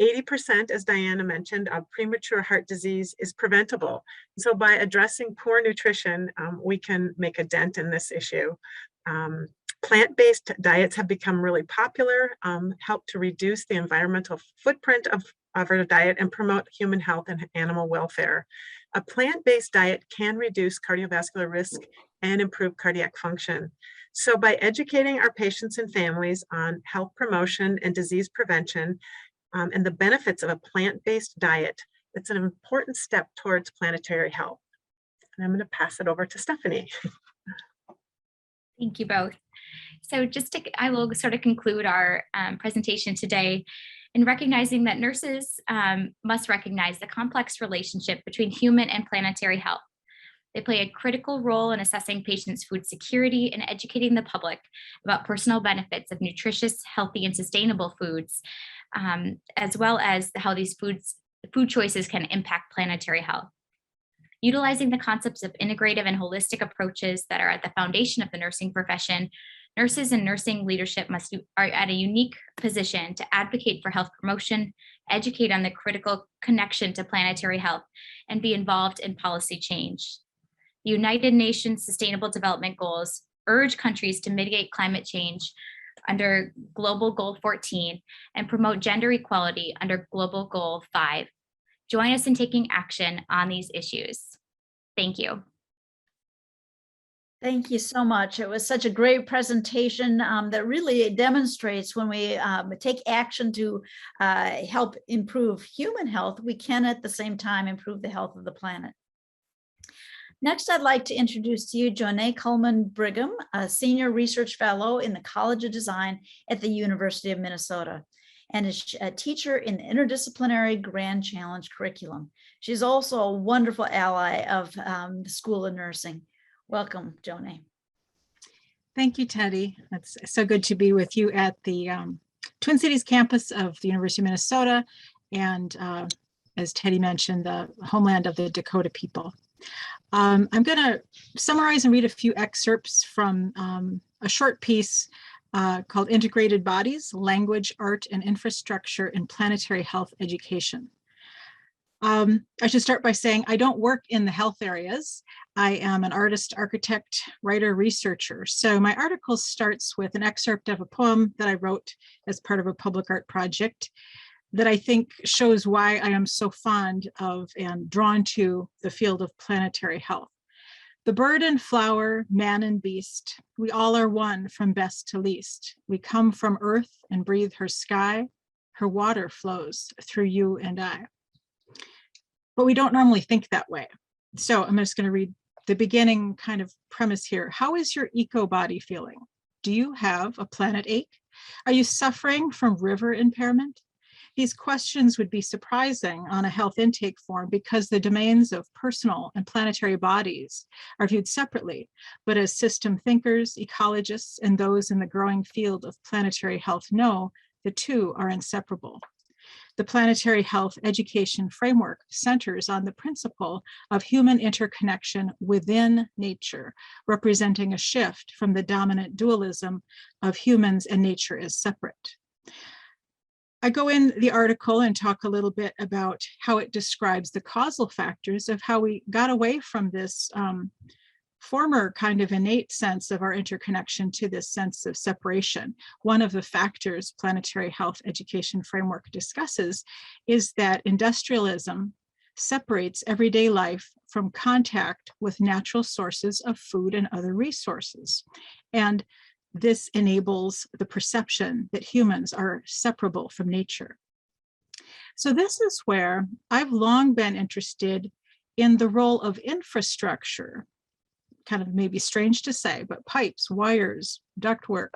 80%, as Diana mentioned, of premature heart disease is preventable. So by addressing poor nutrition, we can make a dent in this issue. Plant-based diets have become really popular, help to reduce the environmental footprint of our diet and promote human health and animal welfare. A plant-based diet can reduce cardiovascular risk and improve cardiac function. So by educating our patients and families on health promotion and disease prevention and the benefits of a plant-based diet, it's an important step towards planetary health. And I'm going to pass it over to Stephanie. Thank you both. So I will sort of conclude our presentation today in recognizing that nurses must recognize the complex relationship between human and planetary health. They play a critical role in assessing patients' food security and educating the public about personal benefits of nutritious, healthy, and sustainable foods, as well as how these food choices can impact planetary health. Utilizing the concepts of integrative and holistic approaches that are at the foundation of the nursing profession, nurses and nursing leadership are at a unique position to advocate for health promotion, educate on the critical connection to planetary health, and be involved in policy change. The United Nations Sustainable Development Goals urge countries to mitigate climate change under Global Goal 14 and promote gender equality under Global Goal 5. Join us in taking action on these issues. Thank you. Thank you so much. It was such a great presentation that really demonstrates when we take action to help improve human health, we can at the same time improve the health of the planet. Next, I'd like to introduce to you Joanne Coleman Brigham, a Senior Research Fellow in the College of Design at the University of Minnesota. and is a teacher in the interdisciplinary Grand Challenge curriculum. She's also a wonderful ally of the School of Nursing. Welcome, Joni. Thank you, Teddy. It's so good to be with you at the Twin Cities campus of the University of Minnesota, and as Teddy mentioned, the homeland of the Dakota people. I'm going to summarize and read a few excerpts from a short piece called Integrated Bodies, Language, Art, and Infrastructure in Planetary Health Education. I should start by saying I don't work in the health areas. I am an artist, architect, writer, researcher. So my article starts with an excerpt of a poem that I wrote as part of a public art project that I think shows why I am so fond of and drawn to the field of planetary health. The bird and flower, man and beast, we all are one from best to least. We come from earth and breathe her sky. Her water flows through you and I. But we don't normally think that way. So I'm just going to read the beginning kind of premise here. How is your eco body feeling? Do you have a planet ache? Are you suffering from river impairment? These questions would be surprising on a health intake form because the domains of personal and planetary bodies are viewed separately, but as system thinkers, ecologists, and those in the growing field of planetary health know, the two are inseparable. The planetary health education framework centers on the principle of human interconnection within nature, representing a shift from the dominant dualism of humans and nature as separate. I go in the article and talk a little bit about how it describes the causal factors of how we got away from this former kind of innate sense of our interconnection to this sense of separation. One of the factors Planetary Health Education Framework discusses is that industrialism separates everyday life from contact with natural sources of food and other resources. And this enables the perception that humans are separable from nature. So this is where I've long been interested in the role of infrastructure, kind of maybe strange to say, but pipes, wires, ductwork,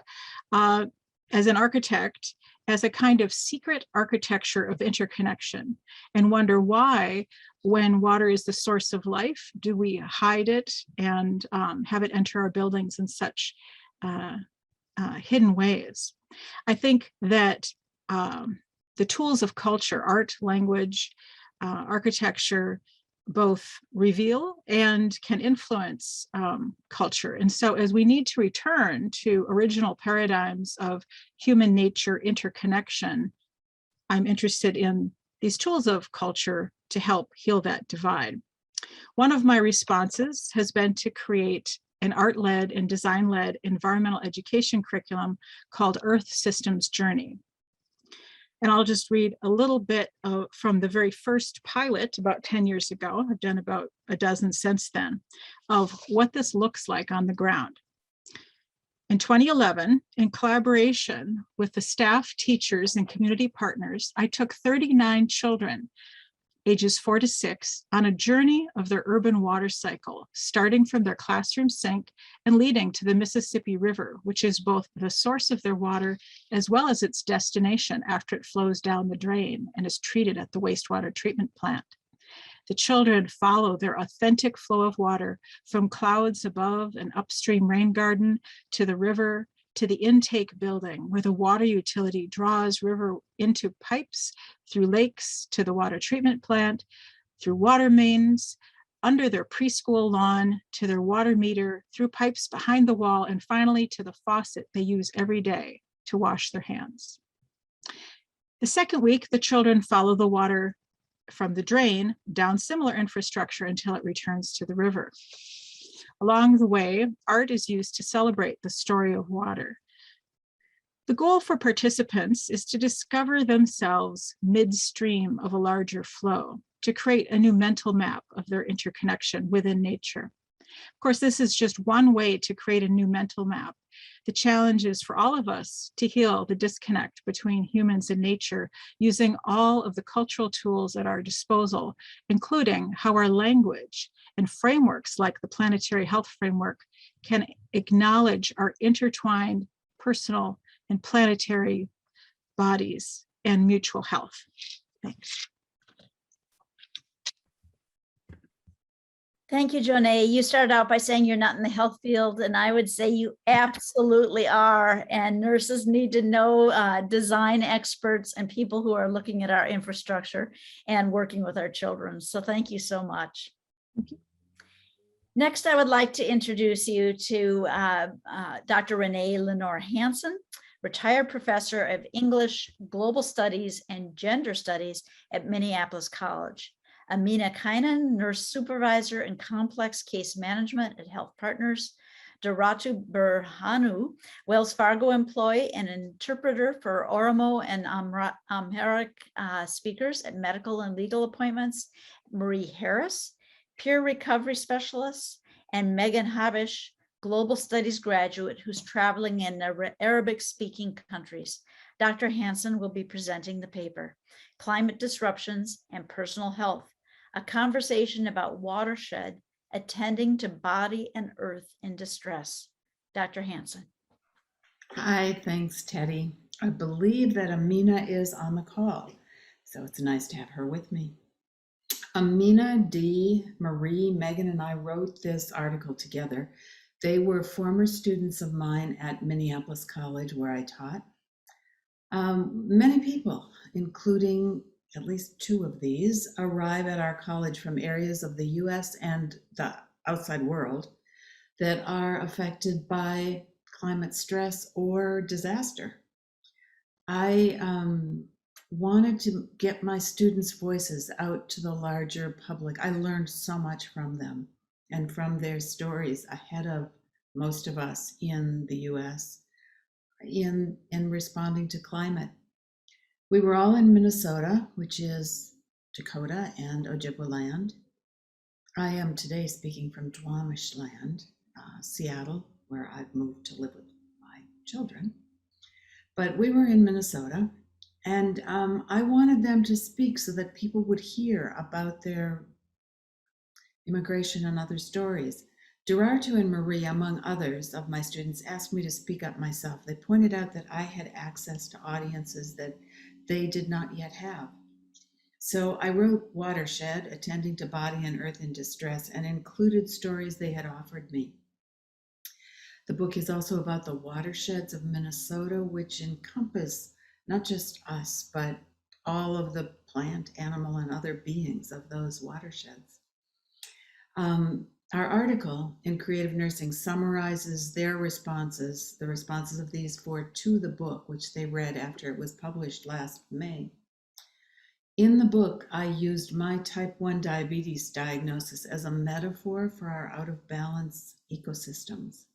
as an architect, as a kind of secret architecture of interconnection, and wonder why, when water is the source of life, do we hide it and have it enter our buildings in such hidden ways. I think that the tools of culture, art, language, architecture, both reveal and can influence culture. And so as we need to return to original paradigms of human nature interconnection, I'm interested in these tools of culture to help heal that divide. One of my responses has been to create an art-led and design-led environmental education curriculum called Earth Systems Journey. And I'll just read a little bit from the very first pilot about 10 years ago, I've done about a dozen since then, of what this looks like on the ground. In 2011, in collaboration with the staff, teachers, and community partners, I took 39 children ages 4 to 6, on a journey of their urban water cycle, starting from their classroom sink and leading to the Mississippi River, which is both the source of their water as well as its destination after it flows down the drain and is treated at the wastewater treatment plant. The children follow their authentic flow of water from clouds above an upstream rain garden to the river, to the intake building where the water utility draws river into pipes, through lakes to the water treatment plant, through water mains, under their preschool lawn, to their water meter, through pipes behind the wall, and finally to the faucet they use every day to wash their hands. The second week, the children follow the water from the drain down similar infrastructure until it returns to the river. Along the way, art is used to celebrate the story of water. The goal for participants is to discover themselves midstream of a larger flow, to create a new mental map of their interconnection within nature. Of course, this is just one way to create a new mental map. The challenge is for all of us to heal the disconnect between humans and nature using all of the cultural tools at our disposal, including how our language and frameworks like the Planetary Health Framework can acknowledge our intertwined personal and planetary bodies and mutual health. Thanks. Thank you, Jonae. You started out by saying you're not in the health field, and I would say you absolutely are. And nurses need to know design experts and people who are looking at our infrastructure and working with our children. So thank you so much. Next, I would like to introduce you to Dr. Renee Lenore Hansen, retired professor of English, Global Studies, and Gender Studies at Minneapolis College. Amina Kainan, nurse supervisor in complex case management at Health Partners. Doratu Berhanu, Wells Fargo employee and interpreter for Oromo and Amharic speakers at medical and legal appointments. Marie Harris, peer recovery specialist, and Megan Habish, global studies graduate who's traveling in Arabic-speaking countries. Dr. Hansen will be presenting the paper, Climate Disruptions and Personal Health, a conversation about Watershed, attending to body and earth in distress. Dr. Hansen. Hi, thanks, Teddy. I believe that Amina is on the call, so it's nice to have her with me. Amina, Dee, Marie, Megan, and I wrote this article together. They were former students of mine at Minneapolis College, where I taught. Many people, including at least two of these, arrive at our college from areas of the US and the outside world that are affected by climate stress or disaster. I wanted to get my students' voices out to the larger public. I learned so much from them and from their stories ahead of most of us in the US in responding to climate. We were all in Minnesota, which is Dakota and Ojibwa land. I am today speaking from Duwamish land, Seattle, where I've moved to live with my children. But we were in Minnesota, and I wanted them to speak so that people would hear about their immigration and other stories. Durartu and Marie, among others of my students, asked me to speak up myself. They pointed out that I had access to audiences that they did not yet have. So I wrote Watershed, Attending to Body and Earth in Distress, and included stories they had offered me. The book is also about the watersheds of Minnesota, which encompass not just us, but all of the plant, animal, and other beings of those watersheds. Our article in Creative Nursing summarizes their responses, the responses of these four to the book, which they read after it was published last May. In the book, I used my type 1 diabetes diagnosis as a metaphor for our out of balance ecosystems.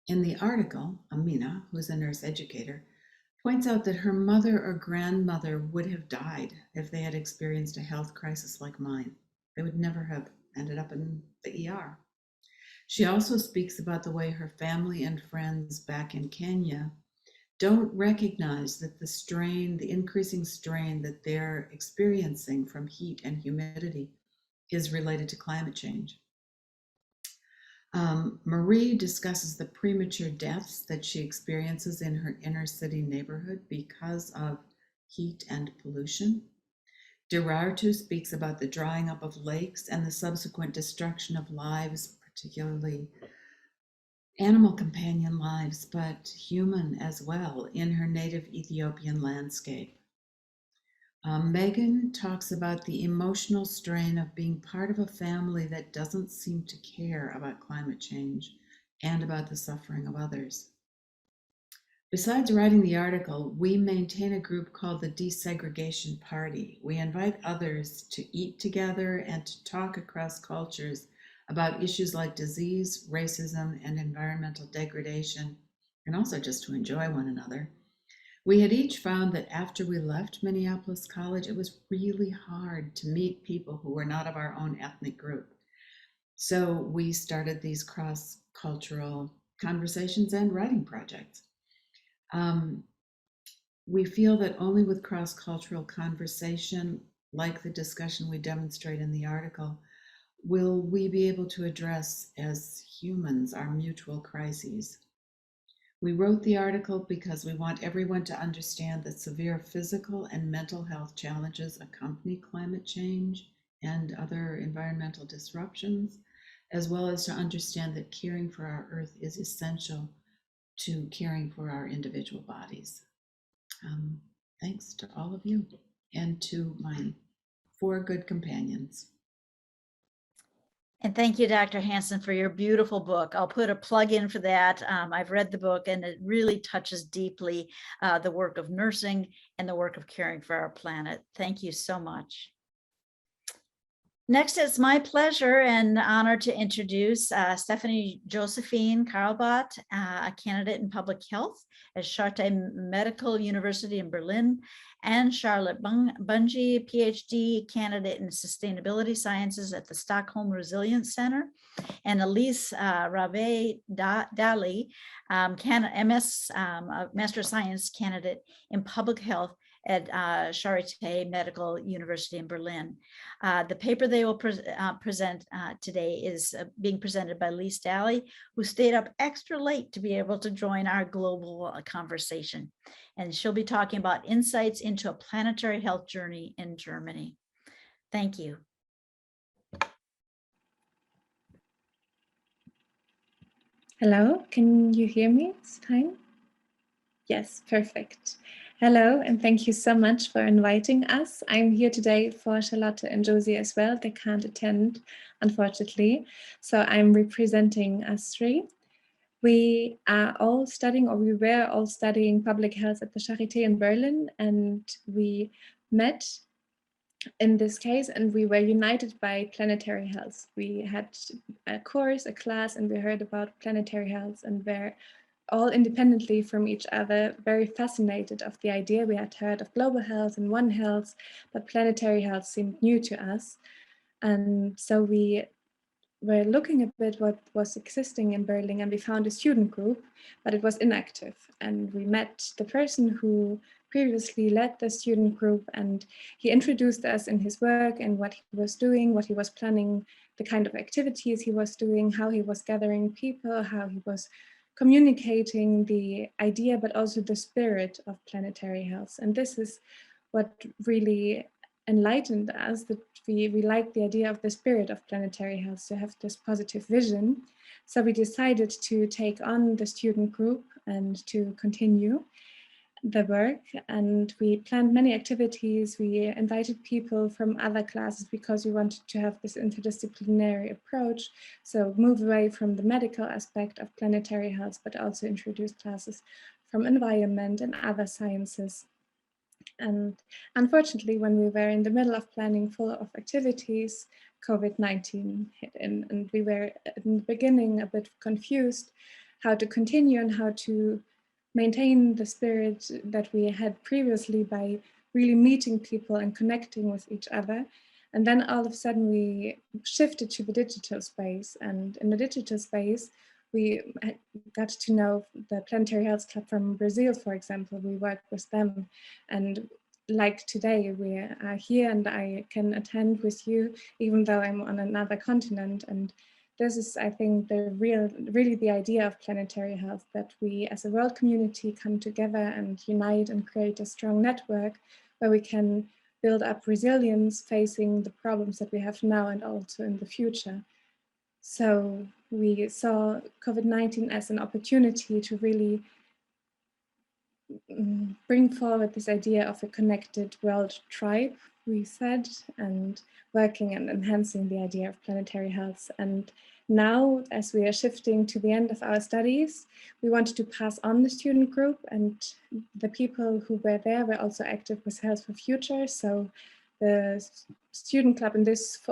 In the article, Amina, who's a nurse educator, points out that her mother or grandmother would have died if they had experienced a health crisis like mine. They would never have ended up in the ER. She also speaks about the way her family and friends back in Kenya don't recognize that the increasing strain that they're experiencing from heat and humidity is related to climate change. Marie discusses the premature deaths that she experiences in her inner city neighborhood because of heat and pollution. Durartu speaks about the drying up of lakes and the subsequent destruction of lives, particularly animal companion lives, but human as well, in her native Ethiopian landscape. Megan talks about the emotional strain of being part of a family that doesn't seem to care about climate change and about the suffering of others. Besides writing the article, we maintain a group called the Desegregation Party. We invite others to eat together and to talk across cultures about issues like disease, racism, and environmental degradation, and also just to enjoy one another. We had each found that after we left Minneapolis College, it was really hard to meet people who were not of our own ethnic group. So we started these cross-cultural conversations and writing projects. We feel that only with cross-cultural conversation, like the discussion we demonstrate in the article, will we be able to address as humans our mutual crises. We wrote the article because we want everyone to understand that severe physical and mental health challenges accompany climate change and other environmental disruptions, as well as to understand that caring for our Earth is essential to caring for our individual bodies. Thanks to all of you and to my 4 good companions. And thank you, Dr. Hansen, for your beautiful book. I'll put a plug in for that. I've read the book and it really touches deeply the work of nursing and the work of caring for our planet. Thank you so much. Next, it's my pleasure and honor to introduce Stephanie Josephine Karlbot, a candidate in public health at Charité Medical University in Berlin, and Charlotte Bunge, PhD candidate in sustainability sciences at the Stockholm Resilience Center, and Elise Rabe Dali, MS Master of Science candidate in public health at Charité Medical University in Berlin. The paper they will present today is being presented by Elise Dali, who stayed up extra late to be able to join our global conversation. And she'll be talking about insights into a planetary health journey in Germany. Thank you. Hello, can you hear me this time? Yes, perfect. Hello, and thank you so much for inviting us. I'm here today for Charlotte and Josie as well. They can't attend, unfortunately. So I'm representing us three. We are all studying, or we were all studying public health at the Charité in Berlin, and we met in this case, and we were united by planetary health. We had a course, a class, and we heard about planetary health, and were all independently from each other, very fascinated of the idea. We had heard of global health and One Health, but planetary health seemed new to us. And so we were looking a bit what was existing in Berlin, and we found a student group, but it was inactive. And we met the person who previously led the student group, and he introduced us in his work and what he was doing, what he was planning, the kind of activities he was doing, how he was gathering people, how he was communicating the idea, but also the spirit of planetary health. And this is what really enlightened us, that we liked the idea of the spirit of planetary health, to have this positive vision. So we decided to take on the student group and to continue the work, and we planned many activities. We invited people from other classes because we wanted to have this interdisciplinary approach, so move away from the medical aspect of planetary health, but also introduce classes from environment and other sciences. And unfortunately, when we were in the middle of planning full of activities, COVID-19 hit in, and we were in the beginning a bit confused how to continue and how to maintain the spirit that we had previously by really meeting people and connecting with each other. And then all of a sudden we shifted to the digital space, and in the digital space, we got to know the Planetary Health Club from Brazil, for example. We worked with them, and like today, we are here and I can attend with you, even though I'm on another continent. And this is, I think, really the idea of planetary health, that we as a world community come together and unite and create a strong network where we can build up resilience facing the problems that we have now and also in the future. So we saw COVID-19 as an opportunity to really bring forward this idea of a connected world tribe, we said, and working and enhancing the idea of planetary health. And now, as we are shifting to the end of our studies, we wanted to pass on the student group, and the people who were there were also active with Health for Future. So the student club in this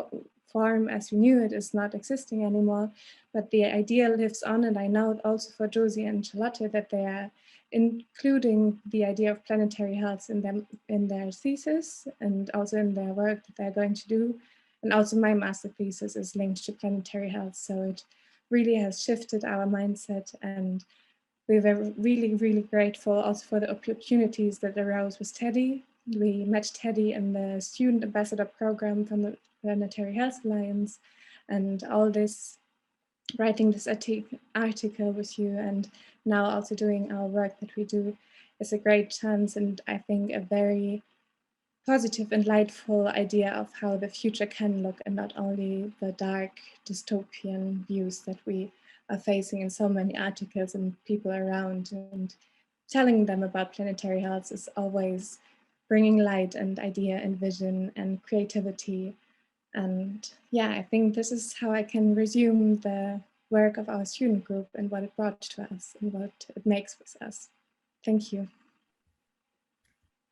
form, as we knew it, is not existing anymore, but the idea lives on. And I know also for Josie and Charlotte that they are including the idea of planetary health in their thesis and also in their work that they're going to do. And also my master thesis is linked to planetary health. So it really has shifted our mindset, and we were really, really grateful also for the opportunities that arose with Teddy. We met Teddy in the Student Ambassador Program from the Planetary Health Alliance, and all this writing this article with you and now also doing our work that we do is a great chance, and I think a very positive and lightful idea of how the future can look, and not only the dark dystopian views that we are facing in so many articles and people around. And telling them about planetary health is always bringing light and idea and vision and creativity. And yeah, I think this is how I can resume the work of our student group and what it brought to us and what it makes with us. Thank you.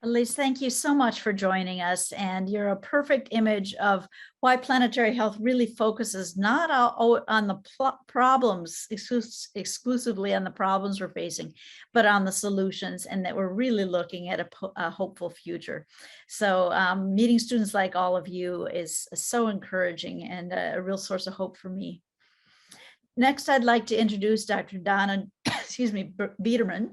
Elise, thank you so much for joining us. And you're a perfect image of why planetary health really focuses not on the problems, exclusively on the problems we're facing, but on the solutions, and that we're really looking at a hopeful future. So meeting students like all of you is so encouraging and a real source of hope for me. Next, I'd like to introduce Dr. Donna, Biederman,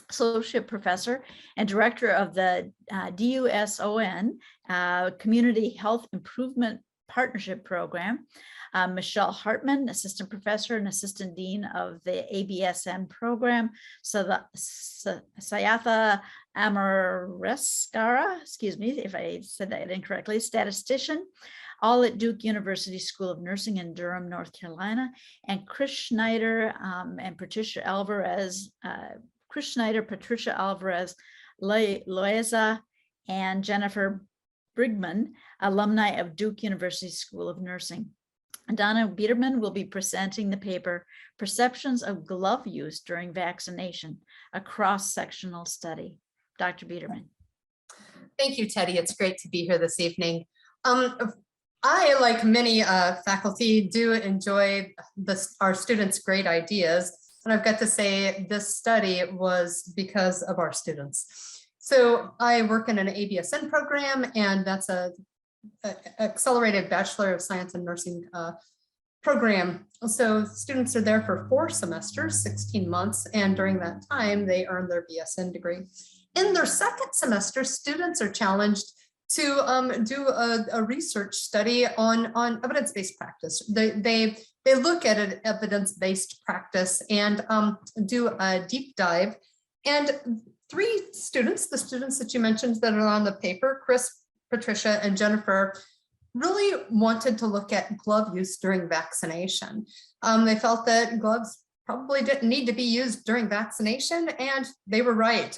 Associate Professor and Director of the DUSON Community Health Improvement Partnership Program, Michelle Hartman, Assistant Professor and Assistant Dean of the ABSN Program, Sayatha Amareskara, excuse me if I said that incorrectly, statistician, all at Duke University School of Nursing in Durham, North Carolina, and Chris Schneider and Patricia Alvarez, Loaiza, and Jennifer Brigman, alumni of Duke University School of Nursing. Donna Biederman will be presenting the paper, Perceptions of Glove Use During Vaccination, a cross-sectional study. Dr. Biederman. Thank you, Teddy. It's great to be here this evening. I, like many faculty, do enjoy our students' great ideas. And I've got to say this study was because of our students. So I work in an ABSN program, and that's a accelerated Bachelor of Science in Nursing program. So students are there for 4 semesters, 16 months, and during that time, they earn their BSN degree. In their second semester, students are challenged to do a research study on evidence-based practice. They look at an evidence-based practice and do a deep dive. And 3 students, the students that you mentioned that are on the paper, Chris, Patricia, and Jennifer, really wanted to look at glove use during vaccination. They felt that gloves probably didn't need to be used during vaccination, and they were right.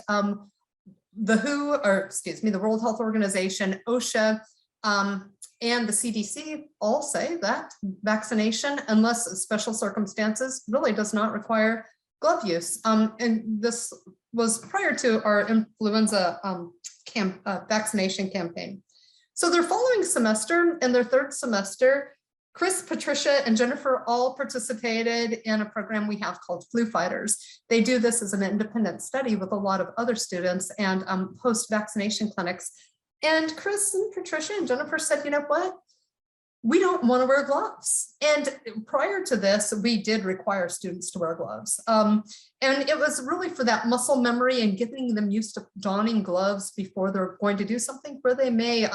The WHO, or excuse me, the World Health Organization, OSHA, and the CDC all say that vaccination, unless special circumstances, really does not require glove use. And this was prior to our influenza vaccination campaign. So their following semester, in their 3rd semester, Chris, Patricia, and Jennifer all participated in a program we have called Flu Fighters. They do this as an independent study with a lot of other students and post-vaccination clinics. And Chris and Patricia and Jennifer said, you know what? We don't want to wear gloves. And prior to this, we did require students to wear gloves. And it was really for that muscle memory and getting them used to donning gloves before they're going to do something where they may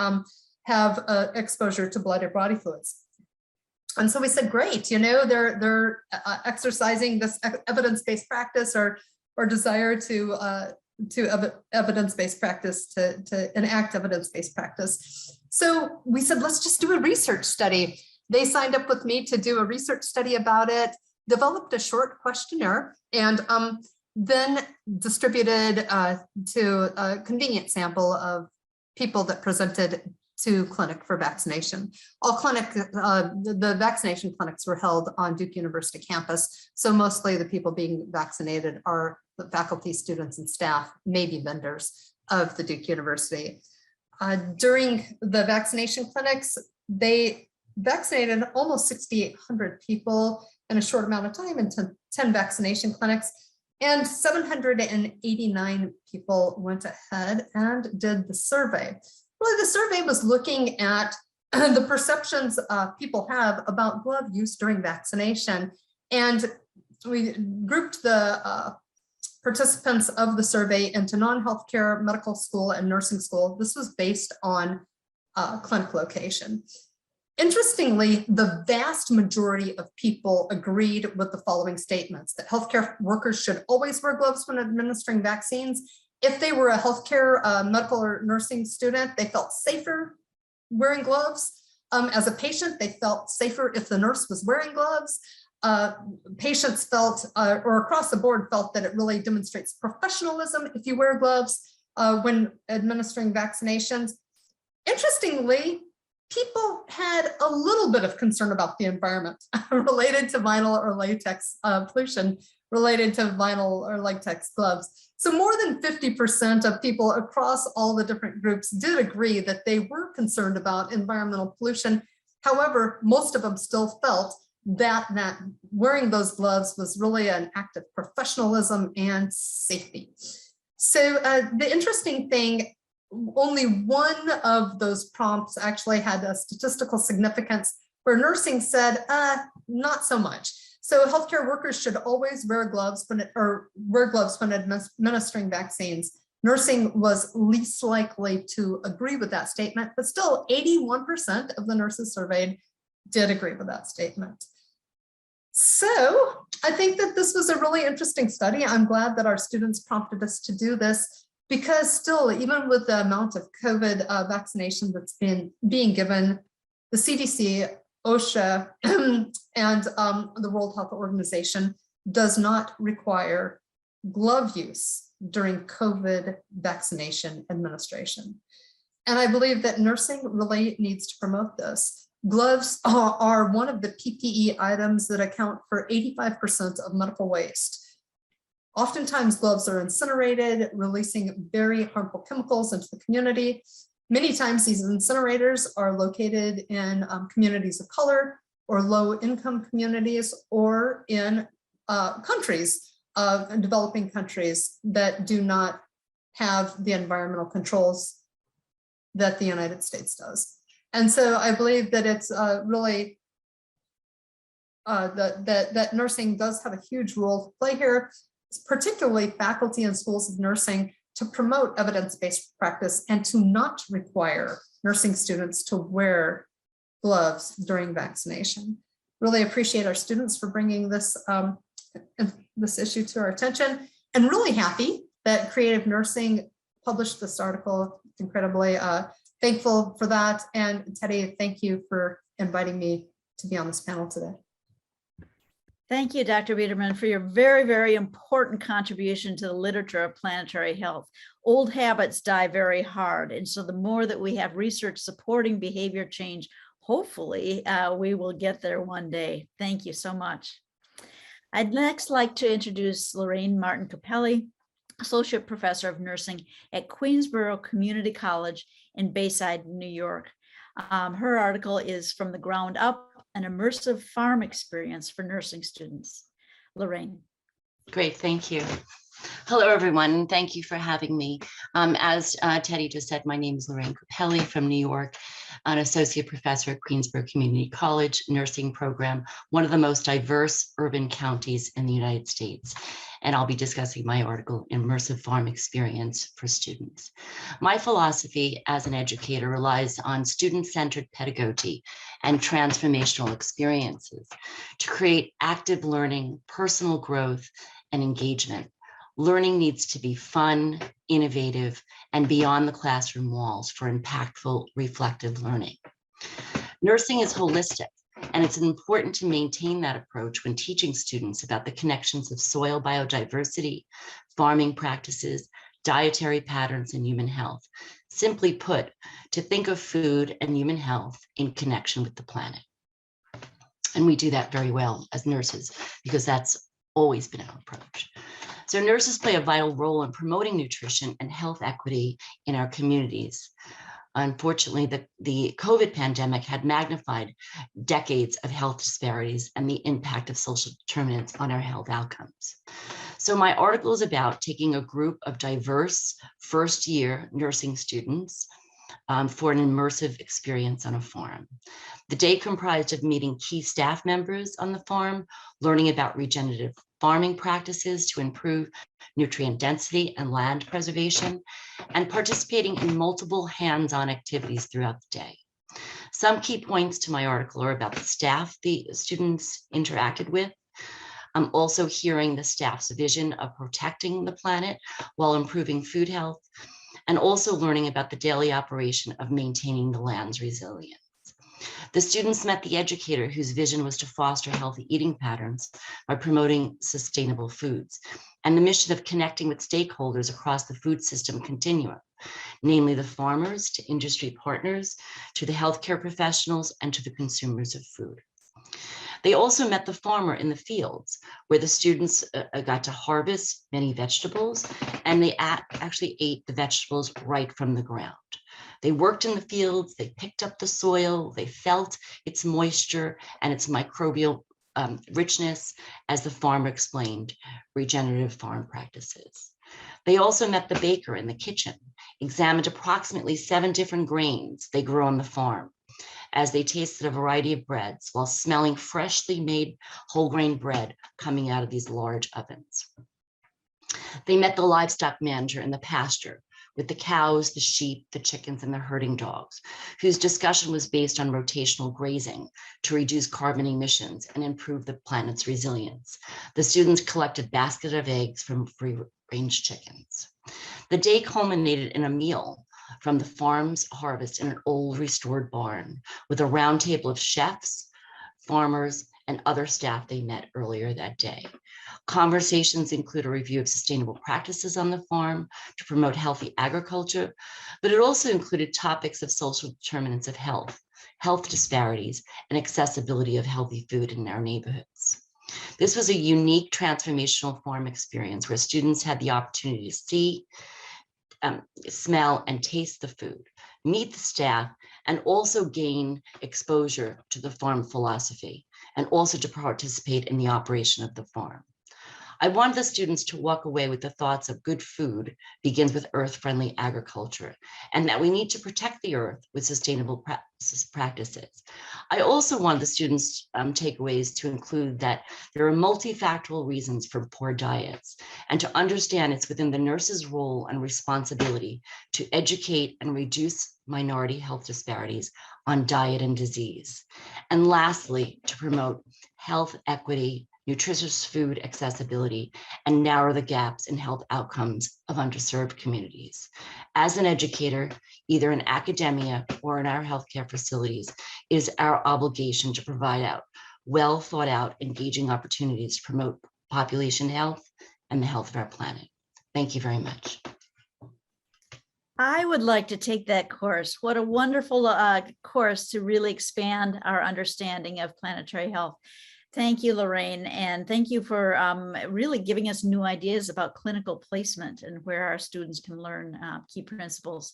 have exposure to blood or body fluids. And so we said, great, you know, they're exercising this evidence-based practice or desire to evidence-based practice, to enact evidence-based practice. So we said, let's just do a research study. They signed up with me to do a research study about it, developed a short questionnaire, and then distributed to a convenient sample of people that presented to clinic for vaccination. The vaccination clinics were held on Duke University campus. So mostly the people being vaccinated are the faculty, students, and staff, maybe vendors of the Duke University. During the vaccination clinics, they vaccinated almost 6,800 people in a short amount of time in 10 vaccination clinics. And 789 people went ahead and did the survey. Really, the survey was looking at the perceptions people have about glove use during vaccination. And we grouped the participants of the survey into non-healthcare, medical school, and nursing school. This was based on clinic location. Interestingly, the vast majority of people agreed with the following statements: that healthcare workers should always wear gloves when administering vaccines. If they were a healthcare, medical or nursing student, they felt safer wearing gloves. As a patient, they felt safer if the nurse was wearing gloves. Patients felt, or across the board felt, that it really demonstrates professionalism if you wear gloves when administering vaccinations. Interestingly, people had a little bit of concern about the environment related to vinyl or latex pollution related to vinyl or latex gloves. So more than 50% of people across all the different groups did agree that they were concerned about environmental pollution. However, most of them still felt that wearing those gloves was really an act of professionalism and safety. So the interesting thing, only one of those prompts actually had a statistical significance, where nursing said, not so much. So healthcare workers should always wear gloves when administering vaccines. Nursing was least likely to agree with that statement, but still 81% of the nurses surveyed did agree with that statement. So I think that this was a really interesting study. I'm glad that our students prompted us to do this, because still, even with the amount of COVID vaccination that's being given, the CDC, OSHA, and the World Health Organization does not require glove use during COVID vaccination administration. And I believe that nursing really needs to promote this. Gloves are one of the PPE items that account for 85% of medical waste. Oftentimes, gloves are incinerated, releasing very harmful chemicals into the community. Many times, these incinerators are located in communities of color or low-income communities, or in countries, developing countries that do not have the environmental controls that the United States does. And so I believe that it's really that nursing does have a huge role to play here, particularly faculty and schools of nursing, to promote evidence-based practice and to not require nursing students to wear gloves during vaccination. Really appreciate our students for bringing this, this issue to our attention, and really happy that Creative Nursing published this article. Incredibly thankful for that. And Teddy, thank you for inviting me to be on this panel today. Thank you, Dr. Biederman, for your very, very important contribution to the literature of planetary health. Old habits die very hard. And so the more that we have research supporting behavior change, hopefully we will get there one day. Thank you so much. I'd next like to introduce Lorraine Martin Capelli, Associate Professor of Nursing at Queensborough Community College in Bayside, New York. Her article is From the Ground Up, an immersive farm experience for nursing students. Lorraine. Great, thank you. Hello, everyone. Thank you for having me. As Teddy just said, my name is Lorraine Capelli from New York, an associate professor at Queensborough Community College nursing program, one of the most diverse urban counties in the United States. And I'll be discussing my article, Immersive Farm Experience for Students. My philosophy as an educator relies on student-centered pedagogy and transformational experiences to create active learning, personal growth, and engagement. Learning needs to be fun, innovative, and beyond the classroom walls for impactful, reflective learning. Nursing is holistic, and it's important to maintain that approach when teaching students about the connections of soil biodiversity, farming practices, dietary patterns, and human health. Simply put, to think of food and human health in connection with the planet. And we do that very well as nurses, because that's always been our approach. So nurses play a vital role in promoting nutrition and health equity in our communities. Unfortunately, the COVID pandemic had magnified decades of health disparities and the impact of social determinants on our health outcomes. So my article is about taking a group of diverse first-year nursing students for an immersive experience on a farm. The day comprised of meeting key staff members on the farm, learning about regenerative farming practices to improve nutrient density and land preservation, and participating in multiple hands-on activities throughout the day. Some key points to my article are about the staff the students interacted with. I'm also hearing the staff's vision of protecting the planet while improving food health, and also learning about the daily operation of maintaining the land's resilience. The students met the educator whose vision was to foster healthy eating patterns by promoting sustainable foods, and the mission of connecting with stakeholders across the food system continuum, namely the farmers to industry partners, to the healthcare professionals, and to the consumers of food. They also met the farmer in the fields, where the students got to harvest many vegetables, and they actually ate the vegetables right from the ground. They worked in the fields, they picked up the soil, they felt its moisture and its microbial richness, as the farmer explained regenerative farm practices. They also met the baker in the kitchen, examined approximately 7 different grains they grow on the farm, as they tasted a variety of breads while smelling freshly made whole grain bread coming out of these large ovens. They met the livestock manager in the pasture with the cows, the sheep, the chickens, and the herding dogs, whose discussion was based on rotational grazing to reduce carbon emissions and improve the planet's resilience. The students collected a basket of eggs from free-range chickens. The day culminated in a meal from the farm's harvest in an old restored barn with a round table of chefs, farmers, and other staff they met earlier that day. Conversations include a review of sustainable practices on the farm to promote healthy agriculture, but it also included topics of social determinants of health, health disparities, and accessibility of healthy food in our neighborhoods. This was a unique transformational farm experience where students had the opportunity to see, smell, and taste the food, meet the staff, and also gain exposure to the farm philosophy, and also to participate in the operation of the farm. I wanted the students to walk away with the thoughts of good food begins with earth-friendly agriculture, and that we need to protect the earth with sustainable practices. I also wanted the students' takeaways to include that there are multifactorial reasons for poor diets, and to understand it's within the nurse's role and responsibility to educate and reduce minority health disparities on diet and disease. And lastly, to promote health equity, nutritious food accessibility, and narrow the gaps in health outcomes of underserved communities. As an educator, either in academia or in our healthcare facilities, it is our obligation to provide well thought out, engaging opportunities to promote population health and the health of our planet. Thank you very much. I would like to take that course. What a wonderful course to really expand our understanding of planetary health. Thank you, Lorraine, and thank you for really giving us new ideas about clinical placement and where our students can learn key principles.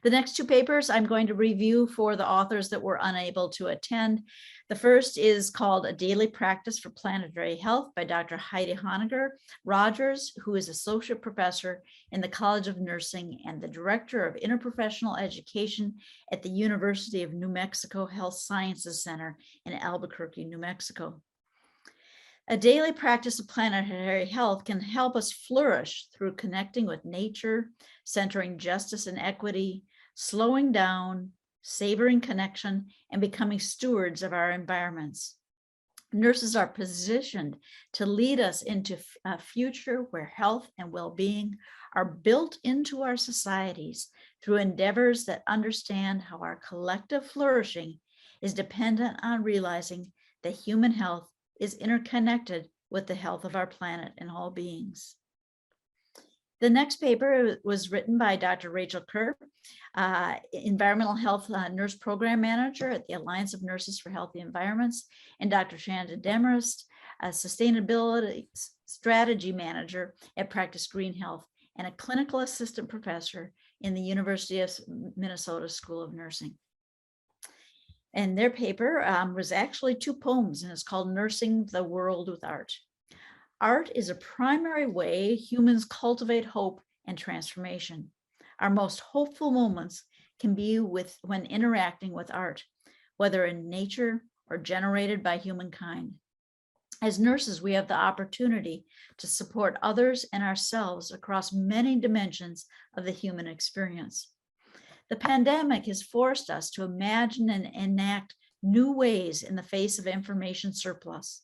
The next 2 papers I'm going to review for the authors that were unable to attend. The first is called A Daily Practice for Planetary Health by Dr. Heidi Honegger Rogers, who is Associate Professor in the College of Nursing and the Director of Interprofessional Education at the University of New Mexico Health Sciences Center in Albuquerque, New Mexico. A daily practice of planetary health can help us flourish through connecting with nature, centering justice and equity, slowing down, savoring connection, and becoming stewards of our environments. Nurses are positioned to lead us into a future where health and well-being are built into our societies through endeavors that understand how our collective flourishing is dependent on realizing that human health is interconnected with the health of our planet and all beings. The next paper was written by Dr. Rachel Kerr, Environmental Health Nurse Program Manager at the Alliance of Nurses for Healthy Environments, and Dr. Shanda Demarest, a Sustainability Strategy Manager at Practice Green Health and a Clinical Assistant Professor in the University of Minnesota School of Nursing. And their paper was actually 2 poems, and it's called Nursing the World with Art. Art is a primary way humans cultivate hope and transformation. Our most hopeful moments can be when interacting with art, whether in nature or generated by humankind. As nurses, we have the opportunity to support others and ourselves across many dimensions of the human experience. The pandemic has forced us to imagine and enact new ways in the face of information surplus.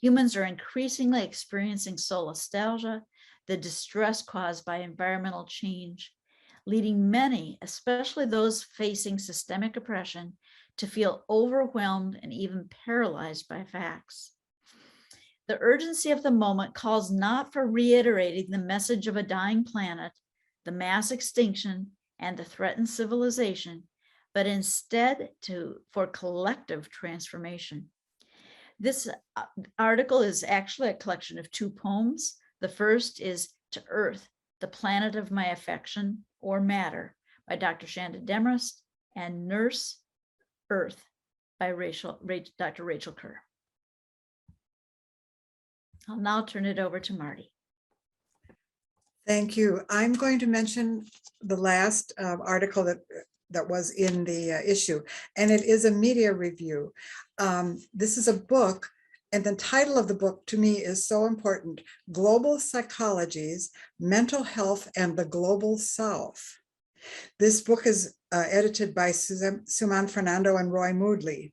Humans are increasingly experiencing solastalgia, the distress caused by environmental change, leading many, especially those facing systemic oppression, to feel overwhelmed and even paralyzed by facts. The urgency of the moment calls not for reiterating the message of a dying planet, the mass extinction, and the threatened civilization, but instead for collective transformation. This article is actually a collection of 2 poems. The first is To Earth, the Planet of My Affection or Matter by Dr. Shanda Demarest, and Nurse Earth by Dr. Rachel Kerr. I'll now turn it over to Marty. Thank you. I'm going to mention the last article that was in the issue, and it is a media review. This is a book, and the title of the book to me is so important: Global Psychologies, Mental Health, and the Global South. This book is edited by Suman Fernando and Roy Moodley.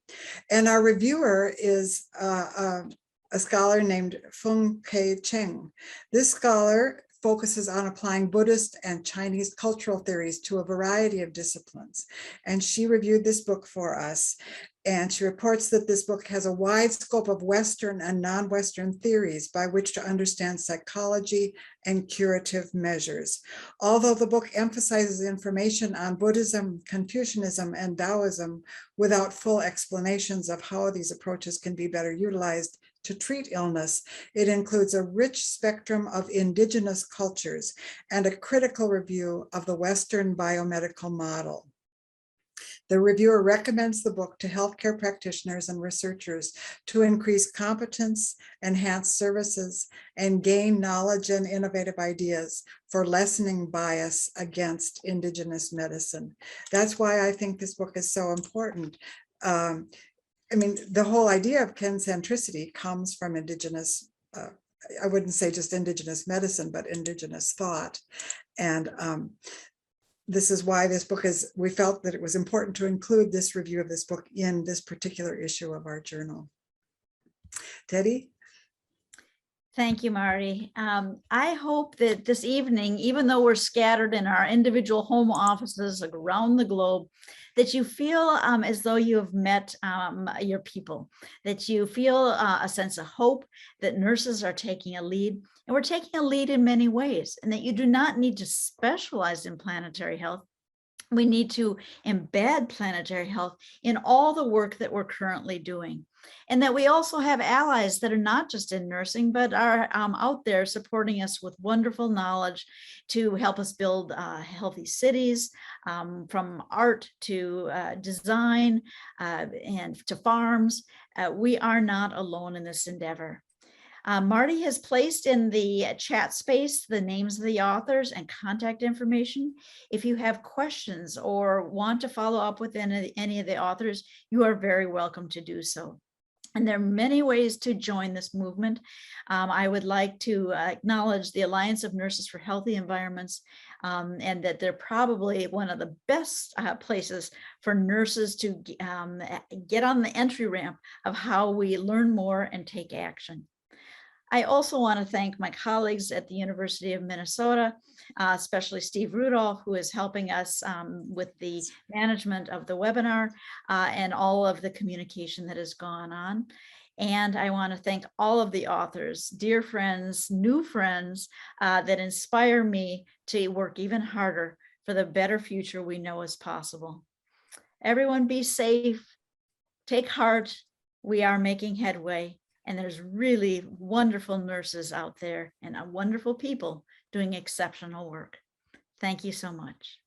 And our reviewer is a scholar named Feng Ke Cheng. This scholar focuses on applying Buddhist and Chinese cultural theories to a variety of disciplines. And she reviewed this book for us. And she reports that this book has a wide scope of Western and non-Western theories by which to understand psychology and curative measures. Although the book emphasizes information on Buddhism, Confucianism, and Taoism without full explanations of how these approaches can be better utilized to treat illness, it includes a rich spectrum of indigenous cultures and a critical review of the Western biomedical model. The reviewer recommends the book to healthcare practitioners and researchers to increase competence, enhance services, and gain knowledge and innovative ideas for lessening bias against Indigenous medicine. That's why I think this book is so important. I mean, the whole idea of kincentricity comes from Indigenous, I wouldn't say just Indigenous medicine, but Indigenous thought. And this is why this book is, we felt that it was important to include this review of this book in this particular issue of our journal. Teddy? Thank you, Marty. I hope that this evening, even though we're scattered in our individual home offices around the globe, that you feel as though you have met your people, that you feel a sense of hope, that nurses are taking a lead, and we're taking a lead in many ways, and that you do not need to specialize in planetary health. We need to embed planetary health in all the work that we're currently doing. And that we also have allies that are not just in nursing, but are out there supporting us with wonderful knowledge to help us build healthy cities, from art to design and to farms. We are not alone in this endeavor. Marty has placed in the chat space the names of the authors and contact information. If you have questions or want to follow up with any of the authors, you are very welcome to do so. And there are many ways to join this movement. I would like to acknowledge the Alliance of Nurses for Healthy Environments, and that they're probably one of the best places for nurses to get on the entry ramp of how we learn more and take action. I also want to thank my colleagues at the University of Minnesota, especially Steve Rudolph, who is helping us with the management of the webinar and all of the communication that has gone on. And I want to thank all of the authors, dear friends, new friends that inspire me to work even harder for the better future we know is possible. Everyone be safe, take heart, we are making headway. And there's really wonderful nurses out there and wonderful people doing exceptional work. Thank you so much.